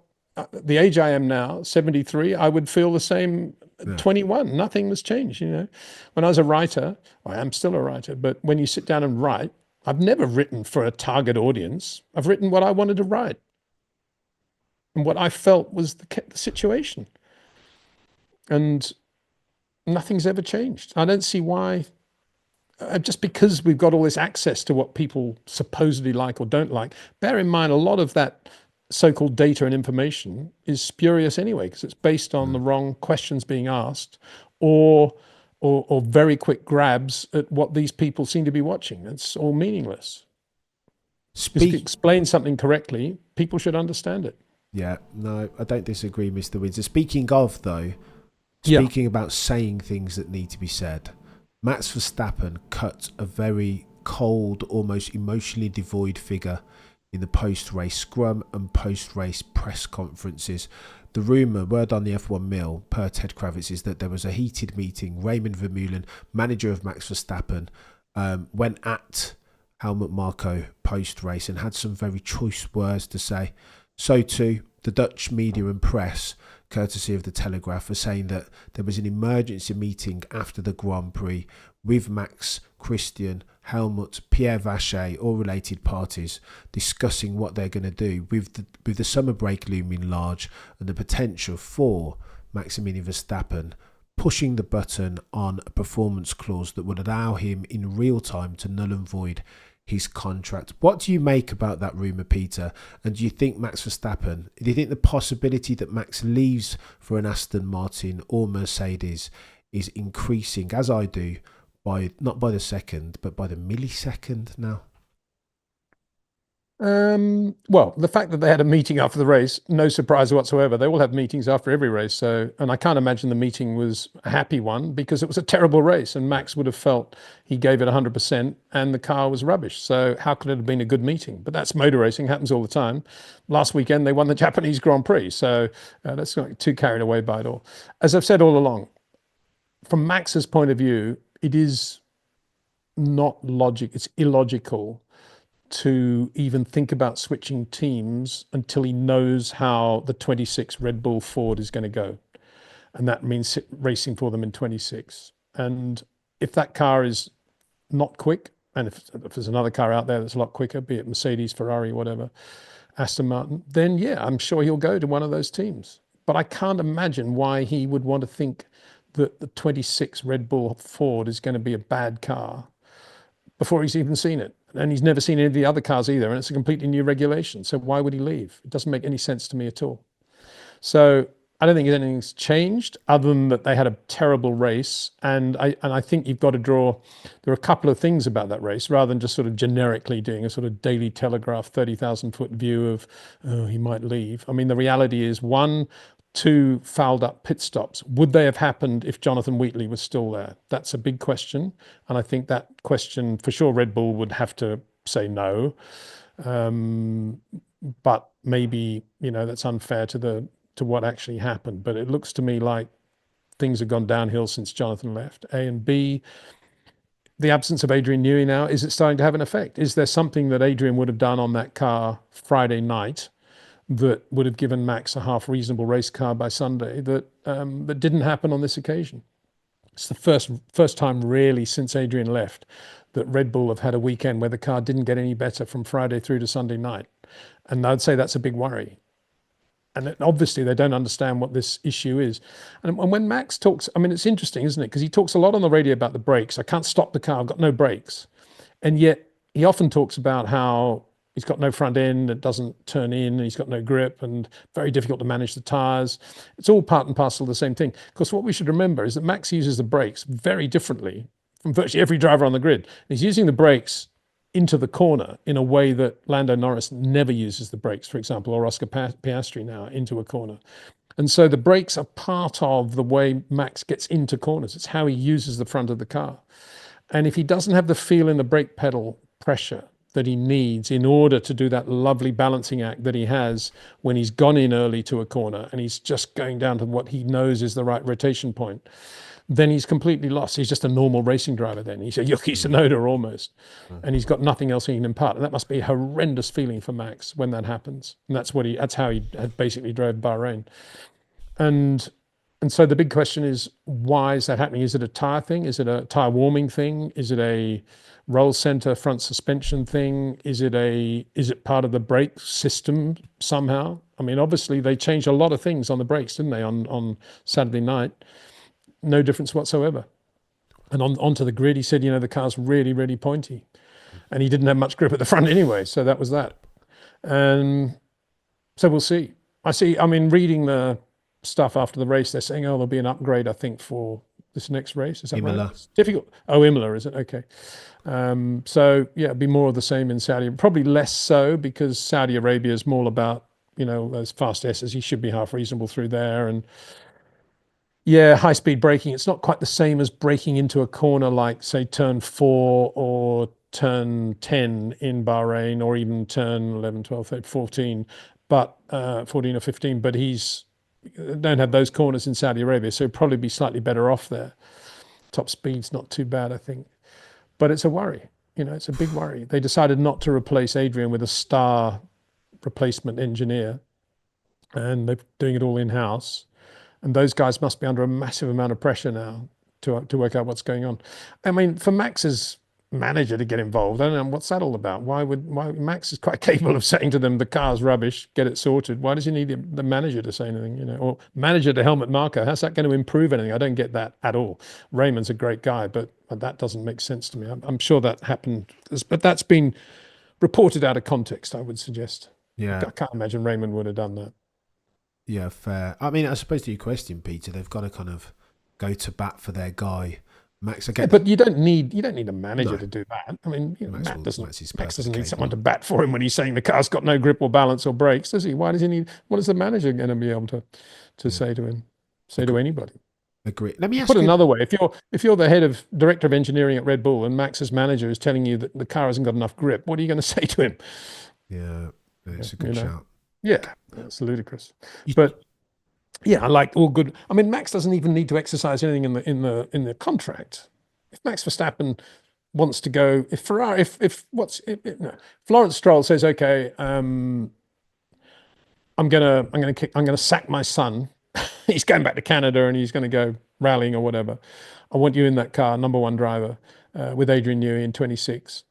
the age I am now, 73, I would feel the same at 21. Nothing was changed. When I was a writer, I am still a writer, but when you sit down and write, I've never written for a target audience. I've written what I wanted to write and what I felt was the situation. And nothing's ever changed. I don't see why. Just because we've got all this access to what people supposedly like or don't like, bear in mind a lot of that so-called data and information is spurious anyway, because it's based on the wrong questions being asked or very quick grabs at what these people seem to be watching. It's all meaningless. If you explain something correctly, people should understand it. Yeah, no, I don't disagree, Mr. Windsor. Speaking of, though, about saying things that need to be said, Max Verstappen cut a very cold, almost emotionally devoid figure in the post-race scrum and post-race press conferences. The rumour, word on the F1 mill, per Ted Kravitz, is that there was a heated meeting. Raymond Vermeulen, manager of Max Verstappen, went at Helmut Marko post-race and had some very choice words to say. So too, the Dutch media and press, courtesy of the Telegraph, are saying that there was an emergency meeting after the Grand Prix with Max, Christian, Helmut, Pierre Vacher, all related parties, discussing what they're going to do with the summer break looming large and the potential for Maximilian Verstappen pushing the button on a performance clause that would allow him in real time to null and void his contract. What do you make about that rumour, Peter? And do you think Max Verstappen, do you think the possibility that Max leaves for an Aston Martin or Mercedes is increasing, as I do, by not by the second, but by the millisecond now? Well, the fact that they had a meeting after the race, no surprise whatsoever. They all have meetings after every race. So, and I can't imagine the meeting was a happy one because it was a terrible race and Max would have felt he gave it 100% and the car was rubbish. So how could it have been a good meeting? But that's motor racing, happens all the time. Last weekend, they won the Japanese Grand Prix. So let's not get too carried away by it all. As I've said all along, from Max's point of view, it is not logic. It's illogical to even think about switching teams until he knows how the 26 Red Bull Ford is going to go. And that means racing for them in 26. And if that car is not quick, and if there's another car out there that's a lot quicker, be it Mercedes, Ferrari, whatever, Aston Martin, then yeah, I'm sure he'll go to one of those teams. But I can't imagine why he would want to think that the 26 Red Bull Ford is going to be a bad car before he's even seen it. And he's never seen any of the other cars either. And it's a completely new regulation. So why would he leave? It doesn't make any sense to me at all. So I don't think anything's changed other than that they had a terrible race. And I think you've got to draw, there are a couple of things about that race rather than just sort of generically doing a sort of Daily Telegraph 30,000 foot view of, oh, he might leave. I mean, the reality is one, two fouled up pit stops. Would they have happened if Jonathan Wheatley was still there? That's a big question. And I think that question, for sure, Red Bull would have to say no. But maybe, that's unfair to what actually happened. But it looks to me like things have gone downhill since Jonathan left. A, and B, the absence of Adrian Newey now, is it starting to have an effect? Is there something that Adrian would have done on that car Friday night that would have given Max a half reasonable race car by Sunday that didn't happen on this occasion? It's the first time really since Adrian left that Red Bull have had a weekend where the car didn't get any better from Friday through to Sunday night. And I'd say that's a big worry. And obviously they don't understand what this issue is. And when Max talks, I mean, it's interesting, isn't it? Because he talks a lot on the radio about the brakes. I can't stop the car, I've got no brakes. And yet he often talks about how he's got no front end, it doesn't turn in, and he's got no grip, and very difficult to manage the tyres. It's all part and parcel of the same thing. Because what we should remember is that Max uses the brakes very differently from virtually every driver on the grid. He's using the brakes into the corner in a way that Lando Norris never uses the brakes, for example, or Oscar Piastri now into a corner. And so the brakes are part of the way Max gets into corners. It's how he uses the front of the car. And if he doesn't have the feel in the brake pedal pressure that he needs in order to do that lovely balancing act that he has when he's gone in early to a corner and he's just going down to what he knows is the right rotation point, then he's completely lost. He's just a normal racing driver then. He's a Yuki Tsunoda almost. And he's got nothing else he can impart. And that must be a horrendous feeling for Max when that happens. And that's how he had basically drove Bahrain. And so the big question is, why is that happening? Is it a tyre thing? Is it a tyre warming thing? Is it a roll center front suspension thing? Is it part of the brake system somehow? I mean, obviously they changed a lot of things on the brakes, didn't they, on Saturday night? No difference whatsoever. And onto the grid, he said, the car's really, really pointy. And he didn't have much grip at the front anyway, so that was that. And so we'll see. I mean, reading the stuff after the race, they're saying, oh, there'll be an upgrade, I think, for this next race. Is that Imola. right? It's difficult. Oh, Imola, is it? Okay. So, yeah, it'll be more of the same in Saudi. Probably less so because Saudi Arabia is more about, those fast S's. He should be half reasonable through there. And yeah, high-speed braking. It's not quite the same as braking into a corner like, say, turn 4 or turn 10 in Bahrain, or even turn 11, 12, 13, 14, but 14 or 15. But don't have those corners in Saudi Arabia, so he'd probably be slightly better off there. Top speed's not too bad, I think. But it's a worry. It's a big worry. They decided not to replace Adrian with a star replacement engineer, and they're doing it all in-house. And those guys must be under a massive amount of pressure now to work out what's going on. I mean, for Max's manager to get involved. I don't know what's that all about. Why Max is quite capable of saying to them the car's rubbish, get it sorted. Why does he need the manager to say anything, or manager to helmet Marco? How's that going to improve anything? I don't get that at all. Raymond's a great guy, but that doesn't make sense to me. I'm sure that happened, but that's been reported out of context, I would suggest. Yeah. I can't imagine Raymond would have done that. Yeah, fair. I mean, I suppose to your question, Peter, they've got to kind of go to bat for their guy, Max. Again, but you don't need a manager to do that. I mean, Max doesn't need someone to bat for him when he's saying the car's got no grip or balance or brakes, does he? Why does he need? What is the manager going to be able to say to him? Say to anybody? Agree. Let me ask Put you another way: if you're the head of director of engineering at Red Bull and Max's manager is telling you that the car hasn't got enough grip, what are you going to say to him? Yeah, it's a good shout. Yeah, it's ludicrous. But yeah, I like all good. I mean, Max doesn't even need to exercise anything in the contract. If Max Verstappen wants to go, if Ferrari, no, Florence Stroll says, okay, I'm gonna sack my son. He's going back to Canada and he's going to go rallying or whatever. I want you in that car, number one driver, with Adrian Newey in 26.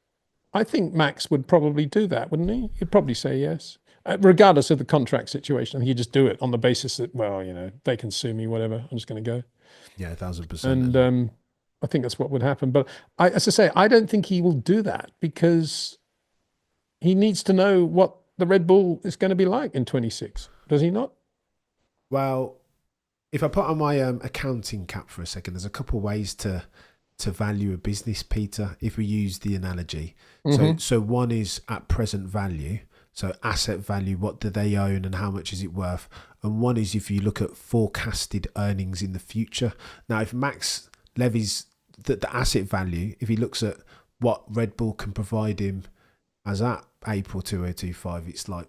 I think Max would probably do that, wouldn't he? He'd probably say yes. Regardless of the contract situation, he'd just do it on the basis that, they can sue me, whatever. I'm just going to go. Yeah, 1,000%. And I think that's what would happen. But as I say, I don't think he will do that because he needs to know what the Red Bull is going to be like in 26. Does he not? Well, if I put on my accounting cap for a second, there's a couple of ways to value a business, Peter, if we use the analogy. Mm-hmm. So one is at present value. So asset value, what do they own and how much is it worth? And one is if you look at forecasted earnings in the future. Now, if Max levies the asset value, if he looks at what Red Bull can provide him as at April 2025, it's like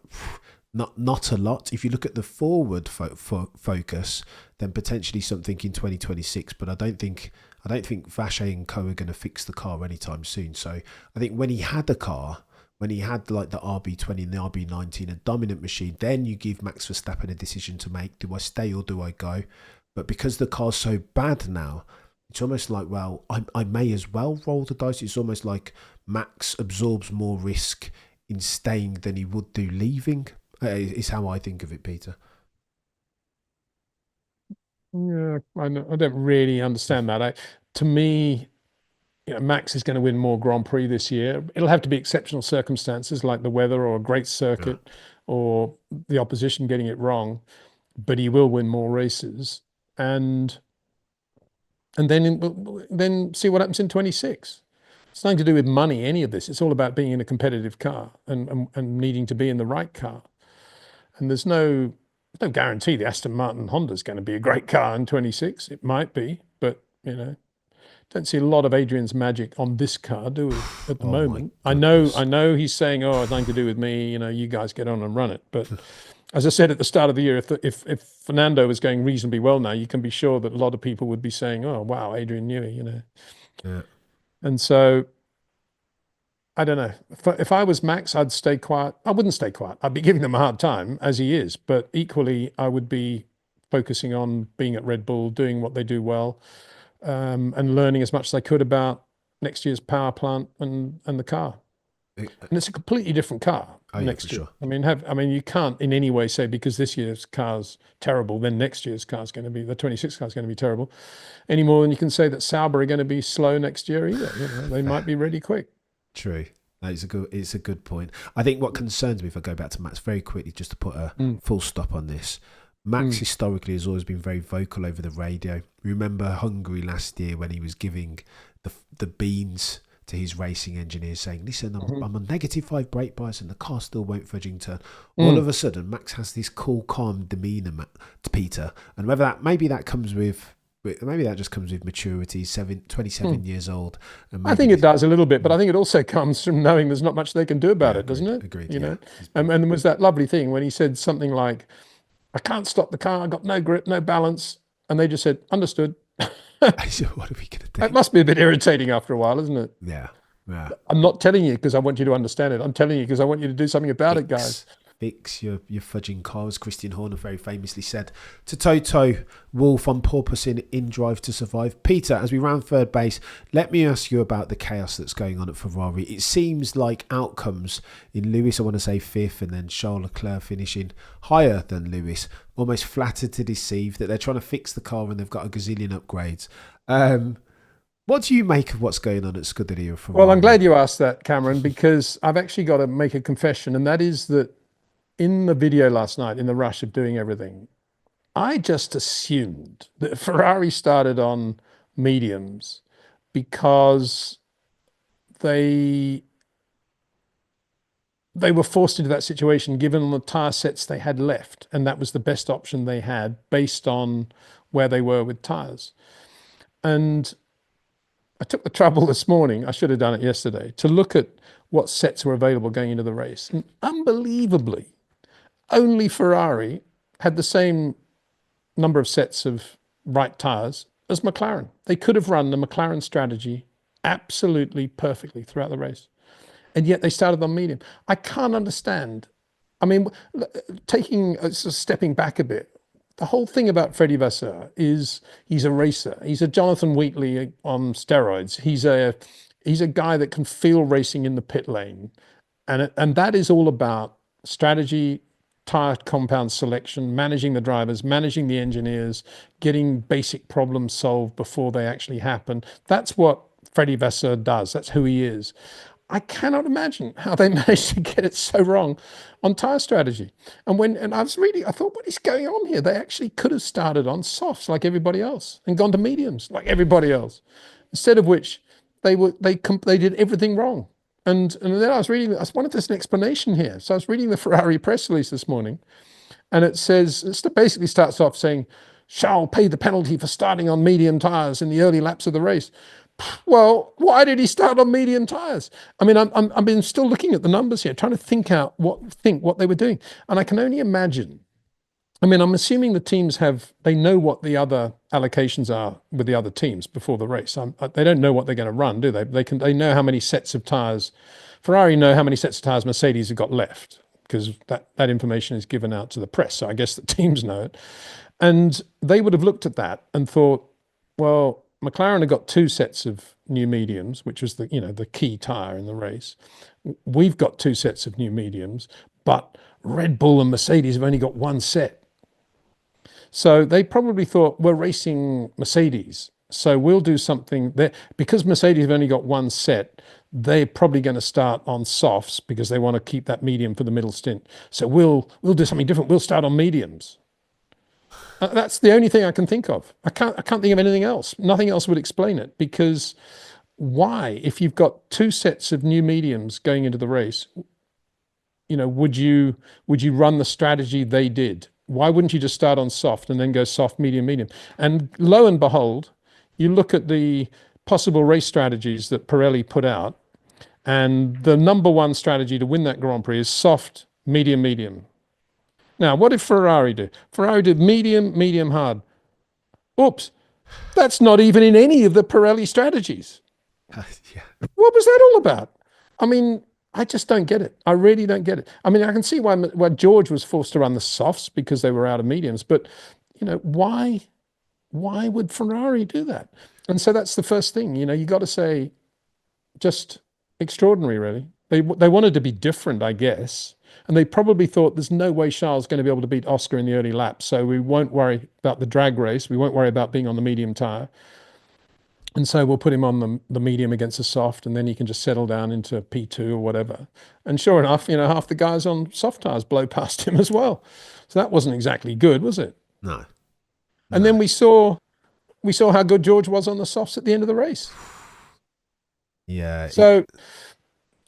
not a lot. If you look at the forward focus, then potentially something in 2026. But I don't think Vache and Co are going to fix the car anytime soon. So I think when he had the car, when he had like the RB20 and the RB19, a dominant machine, then you give Max Verstappen a decision to make. Do I stay or do I go? But because the car's so bad now, it's almost like, well, I may as well roll the dice. It's almost like Max absorbs more risk in staying than he would do leaving, is how I think of it, Peter. Yeah, I don't really understand that. To me, Max is going to win more Grand Prix this year. It'll have to be exceptional circumstances like the weather or a great circuit or the opposition getting it wrong, but he will win more races. And then see what happens in 26. It's nothing to do with money, any of this. It's all about being in a competitive car and needing to be in the right car. And there's no guarantee the Aston Martin Honda is going to be a great car in 26. It might be, but don't see a lot of Adrian's magic on this car, do we, at the moment? I know he's saying, it's nothing to do with me, you guys get on and run it. But as I said at the start of the year, if Fernando is going reasonably well now, you can be sure that a lot of people would be saying, oh, wow, Adrian Newey, Yeah. And so, I don't know. If I was Max, I'd stay quiet. I wouldn't stay quiet. I'd be giving them a hard time, as he is. But equally, I would be focusing on being at Red Bull, doing what they do well, and learning as much as I could about next year's power plant and the car. And it's a completely different car next year. Sure. I mean, you can't in any way say because this year's car's terrible, then next year's car's going to be, the 26 car's going to be terrible, any more than you can say that Sauber are going to be slow next year either. They might be really quick. True. It's a good point. I think what concerns me, if I go back to Max very quickly, just to put a full stop on this, Max historically has always been very vocal over the radio. Remember Hungary last year when he was giving the beans to his racing engineers saying, listen, I'm on -5 brake bias and the car still won't fudging turn. All of a sudden, Max has this cool, calm demeanour to Peter. And whether that comes with, maybe that just comes with maturity, 27 years old. And I think it does a little bit, but I think it also comes from knowing there's not much they can do about it, doesn't it? Agreed. And there was that lovely thing when he said something like, I can't stop the car, I've got no grip, no balance. And they just said, understood. So what are we going to do? It must be a bit irritating after a while, isn't it? Yeah. I'm not telling you because I want you to understand it. I'm telling you because I want you to do something about it, guys. fix your fudging car, as Christian Horner very famously said to Toto Wolff on porpoising in Drive to Survive. Peter, as we round third base, let me ask you about the chaos that's going on at Ferrari. It seems like outcomes in Lewis, I want to say fifth, and then Charles Leclerc finishing higher than Lewis, almost flattered to deceive that they're trying to fix the car and they've got a gazillion upgrades. What do you make of what's going on at Scuderia Ferrari? Well, I'm glad you asked that, Cameron, because I've actually got to make a confession, and that is that in the video last night, in the rush of doing everything, I just assumed that Ferrari started on mediums because they were forced into that situation given the tyre sets they had left, and that was the best option they had based on where they were with tyres. And I took the trouble this morning, I should have done it yesterday, to look at what sets were available going into the race. And unbelievably, only Ferrari had the same number of sets of right tyres as McLaren. They could have run the McLaren strategy absolutely perfectly throughout the race. And yet they started on medium. I can't understand. I mean, stepping back a bit, the whole thing about Freddie Vasseur is he's a racer. He's a Jonathan Wheatley on steroids. He's a guy that can feel racing in the pit lane. And that is all about strategy, tyre compound selection, managing the drivers, managing the engineers, getting basic problems solved before they actually happen. That's what Freddie Vasseur does. That's who he is. I cannot imagine how they managed to get it so wrong on tyre strategy. And I thought, what is going on here? They actually could have started on softs like everybody else and gone to mediums like everybody else. Instead of which they did everything wrong. And then I wanted there's an explanation here. So I was reading the Ferrari press release this morning, and it basically starts off saying, Charles paid the penalty for starting on medium tyres in the early laps of the race. Well, why did he start on medium tyres? I mean, I've been still looking at the numbers here, trying to think what they were doing. And I can only imagine. I mean, I'm assuming the teams they know what the other allocations are with the other teams before the race. They don't know what they're going to run, do they? They know how many sets of tyres. Ferrari know how many sets of tyres Mercedes have got left, because that information is given out to the press. So I guess the teams know it. And they would have looked at that and thought, well, McLaren had got 2 sets of new mediums, which was the key tyre in the race. We've got 2 sets of new mediums, but Red Bull and Mercedes have only got 1 set. So they probably thought, we're racing Mercedes, so we'll do something there. Because Mercedes have only got 1 set, they're probably going to start on softs because they want to keep that medium for the middle stint. So we'll do something different. We'll start on mediums. That's the only thing I can think of. I can't think of anything else. Nothing else would explain it, because why, if you've got 2 sets of new mediums going into the race, would you run the strategy they did? Why wouldn't you just start on soft and then go soft, medium, medium? And lo and behold, you look at the possible race strategies that Pirelli put out, and the number 1 strategy to win that Grand Prix is soft, medium, medium. Now, what did Ferrari do? Ferrari did medium, medium, hard. Oops, that's not even in any of the Pirelli strategies. Yeah. What was that all about? I mean, I just don't get it. I really don't get it. I mean, I can see why George was forced to run the softs because they were out of mediums, but why would Ferrari do that? And so that's the first thing. You got to say, just extraordinary, really. They wanted to be different, I guess. And they probably thought there's no way Charles is going to be able to beat Oscar in the early laps. So we won't worry about the drag race. We won't worry about being on the medium tyre. And so we'll put him on the medium against the soft, and then he can just settle down into P2 or whatever. And sure enough, half the guys on soft tyres blow past him as well. So that wasn't exactly good, was it? No. And then we saw how good George was on the softs at the end of the race. Yeah. So,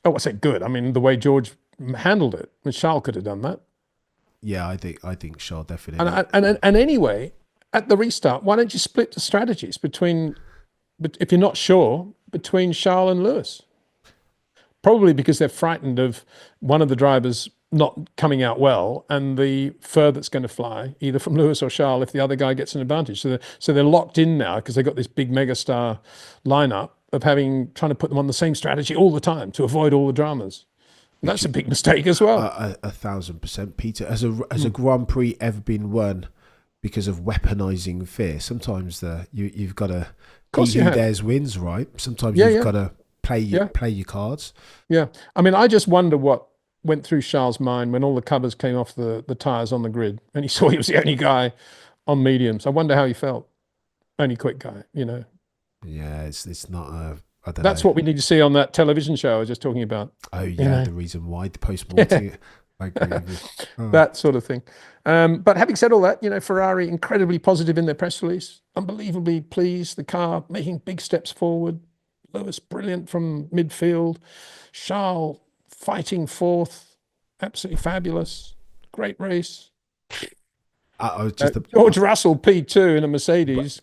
I said good. I mean, the way George handled it. I mean, Charles could have done that. Yeah, I think Charles definitely. And anyway, at the restart, why don't you split the strategies between, if you're not sure, between Charles and Lewis? Probably because they're frightened of one of the drivers not coming out well and the fur that's going to fly, either from Lewis or Charles, if the other guy gets an advantage. So they're locked in now because they've got this big megastar lineup of trying to put them on the same strategy all the time to avoid all the dramas. That's a big mistake as well. 1,000%, Peter. Has a Grand Prix ever been won because of weaponizing fear? Sometimes you've got to. Of course He you who have. dares wins, right? Sometimes Yeah, you've yeah, got to play yeah, your cards. yeah. I mean, I just wonder what went through Charles' mind when all the covers came off the tires on the grid and he saw he was the only guy on mediums. I wonder how he felt. Only quick guy, Yeah, it's not a. I don't That's know. what we need to see on that television show I was just talking about. Oh You yeah, know, the reason why the post-mortem. I agree with you. Oh. that sort of thing. But having said all that, Ferrari incredibly positive in their press release, unbelievably pleased. The car making big steps forward. Lewis brilliant from midfield. Charles fighting fourth, absolutely fabulous. Great race. I was just George Russell P2 in a Mercedes,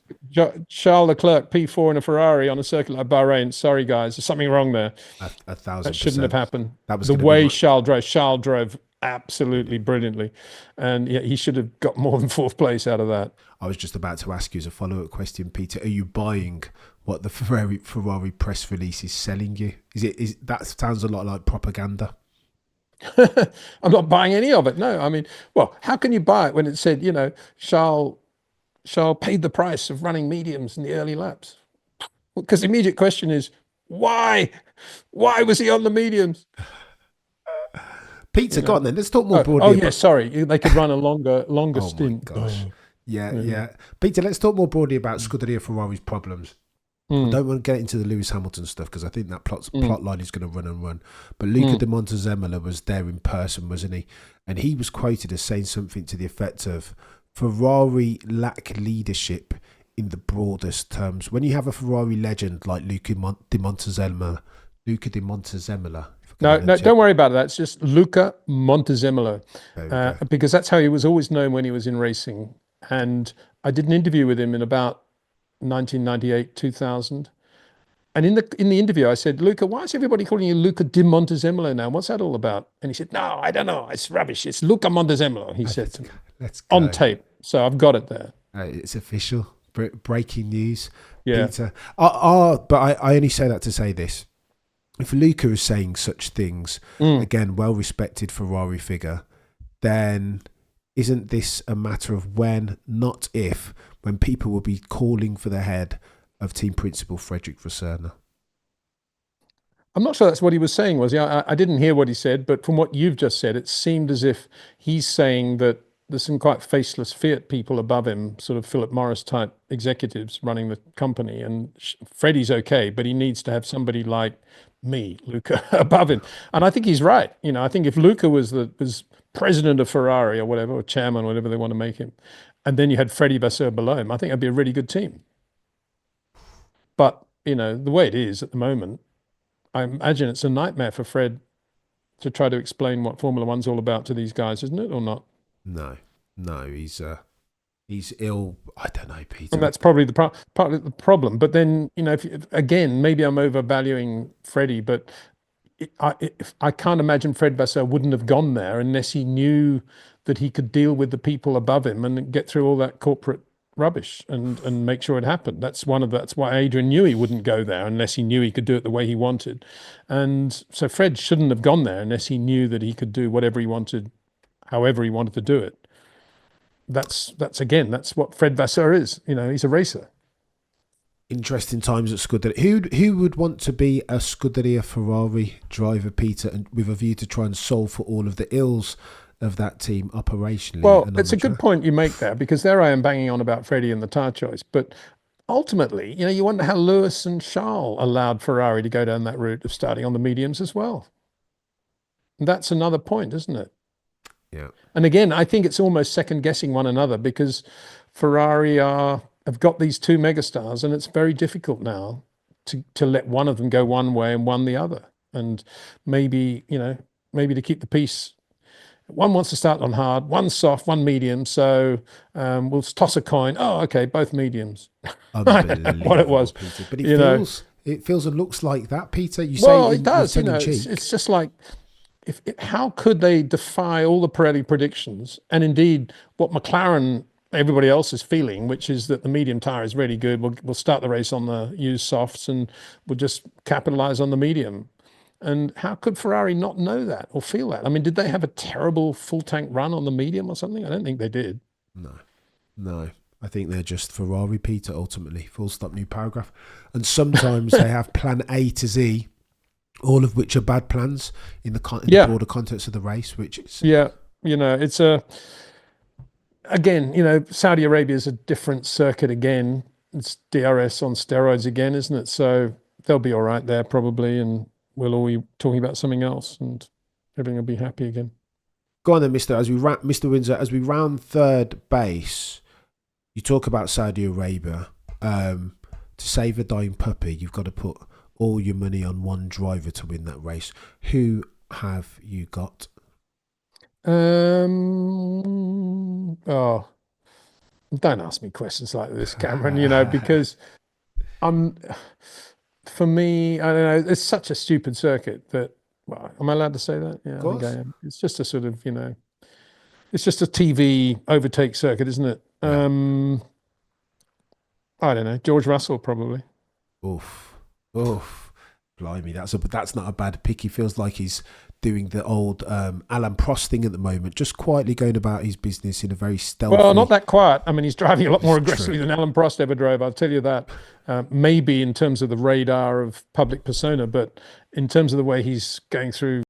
Charles Leclerc P4 in a Ferrari on a circuit like Bahrain. Sorry, guys, there's something wrong there. a That shouldn't 1,000%. have happened. That was The going to be way my, Charles drove absolutely brilliantly, and yeah, he should have got more than fourth place out of that. I was just about to ask you as a follow-up question, Peter. Are you buying what the Ferrari press release is selling you? Is that sounds a lot like propaganda? I'm not buying any of it. No, I mean, well, how can you buy it when it said, Charles paid the price of running mediums in the early laps? Because the immediate question is, why? Why was he on the mediums? Peter, go on then. Let's talk more Oh, broadly. yeah, sorry. They could run a longer Oh my stint. gosh. Yeah. Peter, let's talk more broadly about Scuderia Ferrari's problems. I don't want to get into the Lewis Hamilton stuff because I think that plot line is going to run and run. But Luca de Montezemolo was there in person, wasn't he? And he was quoted as saying something to the effect of Ferrari lack leadership in the broadest terms. When you have a Ferrari legend like Luca de Montezemolo. No, don't worry about that. It's just Luca Montezemolo, because that's how he was always known when he was in racing. And I did an interview with him in about 1998, 2000. And in the interview, I said, Luca, why is everybody calling you Luca di Montezemolo now? What's that all about? And he said, no, I don't know. It's rubbish. It's Luca Montezemolo, he said to me. Let's go. On tape. So I've got it there. It's official. Breaking news. Yeah. Peter. But I only say that to say this. If Luca is saying such things, again, well-respected Ferrari figure, then isn't this a matter of when, not if, when people will be calling for the head of team principal Frederick Vasseur? I'm not sure that's what he was saying, was he? I didn't hear what he said, but from what you've just said, it seemed as if he's saying that there's some quite faceless Fiat people above him, sort of Philip Morris type executives running the company. And Freddie's okay, but he needs to have somebody like me, Luca, above him. And I think he's right. I think if Luca was president of Ferrari or whatever, or chairman, whatever they want to make him, and then you had Freddie Vasseur below him, I think that'd be a really good team. But, the way it is at the moment, I imagine it's a nightmare for Fred to try to explain what Formula One's all about to these guys, isn't it, or not? No, he's ill. I don't know, Peter. And that's probably part of the problem. But then, again, maybe I'm overvaluing Freddie, but I can't imagine Fred Vasseur wouldn't have gone there unless he knew that he could deal with the people above him and get through all that corporate rubbish and make sure it happened. That's why Adrian knew he wouldn't go there unless he knew he could do it the way he wanted. And so Fred shouldn't have gone there unless he knew that he could do whatever he wanted, however he wanted to do it. That's what Fred Vasseur is. He's a racer. Interesting times at Scuderia. Who would want to be a Scuderia Ferrari driver, Peter, and with a view to try and solve for all of the ills of that team operationally? Well, it's a good point you make there, because there I am banging on about Freddie and the tyre choice. But ultimately, you wonder how Lewis and Charles allowed Ferrari to go down that route of starting on the mediums as well. And that's another point, isn't it? Yeah. And again, I think it's almost second guessing one another, because Ferrari have got these two megastars, and it's very difficult now to let one of them go one way and one the other. And maybe to keep the peace, one wants to start on hard, one soft, one medium. So we'll toss a coin. Oh, okay, both mediums. I don't know what it was, Peter. But it feels and looks like that, Peter. You say well, it does. It's just like, how could they defy all the Pirelli predictions, and indeed what McLaren, everybody else is feeling, which is that the medium tire is really good. We'll start the race on the used softs and we'll just capitalize on the medium. And how could Ferrari not know that or feel that? I mean, did they have a terrible full tank run on the medium or something? I don't think they did. No. I think they're just Ferrari, Peter, ultimately. Full stop, new paragraph. And sometimes they have plan A to Z, all of which are bad plans in the broader context of the race, which is... Yeah, it's again, Saudi Arabia is a different circuit again. It's DRS on steroids again, isn't it? So they'll be all right there probably, and we'll all be talking about something else, and everything will be happy again. Go on then, Mr. Windsor, as we round third base, you talk about Saudi Arabia. To save a dying puppy, you've got to put all your money on one driver to win that race. Who have you got? Oh, don't ask me questions like this, Cameron, because for me, I don't know, it's such a stupid circuit that, well, am I allowed to say that? Yeah, I think I am. It's just a sort of, it's just a TV overtake circuit, isn't it? Yeah. I don't know, George Russell probably. Oof. Blimey, that's not a bad pick. He feels like he's doing the old Alan Prost thing at the moment, just quietly going about his business in a very stealthy... Well, not that quiet. I mean, he's driving a lot more aggressively than Alan Prost ever drove, I'll tell you that. Maybe in terms of the radar of public persona, but in terms of the way he's going through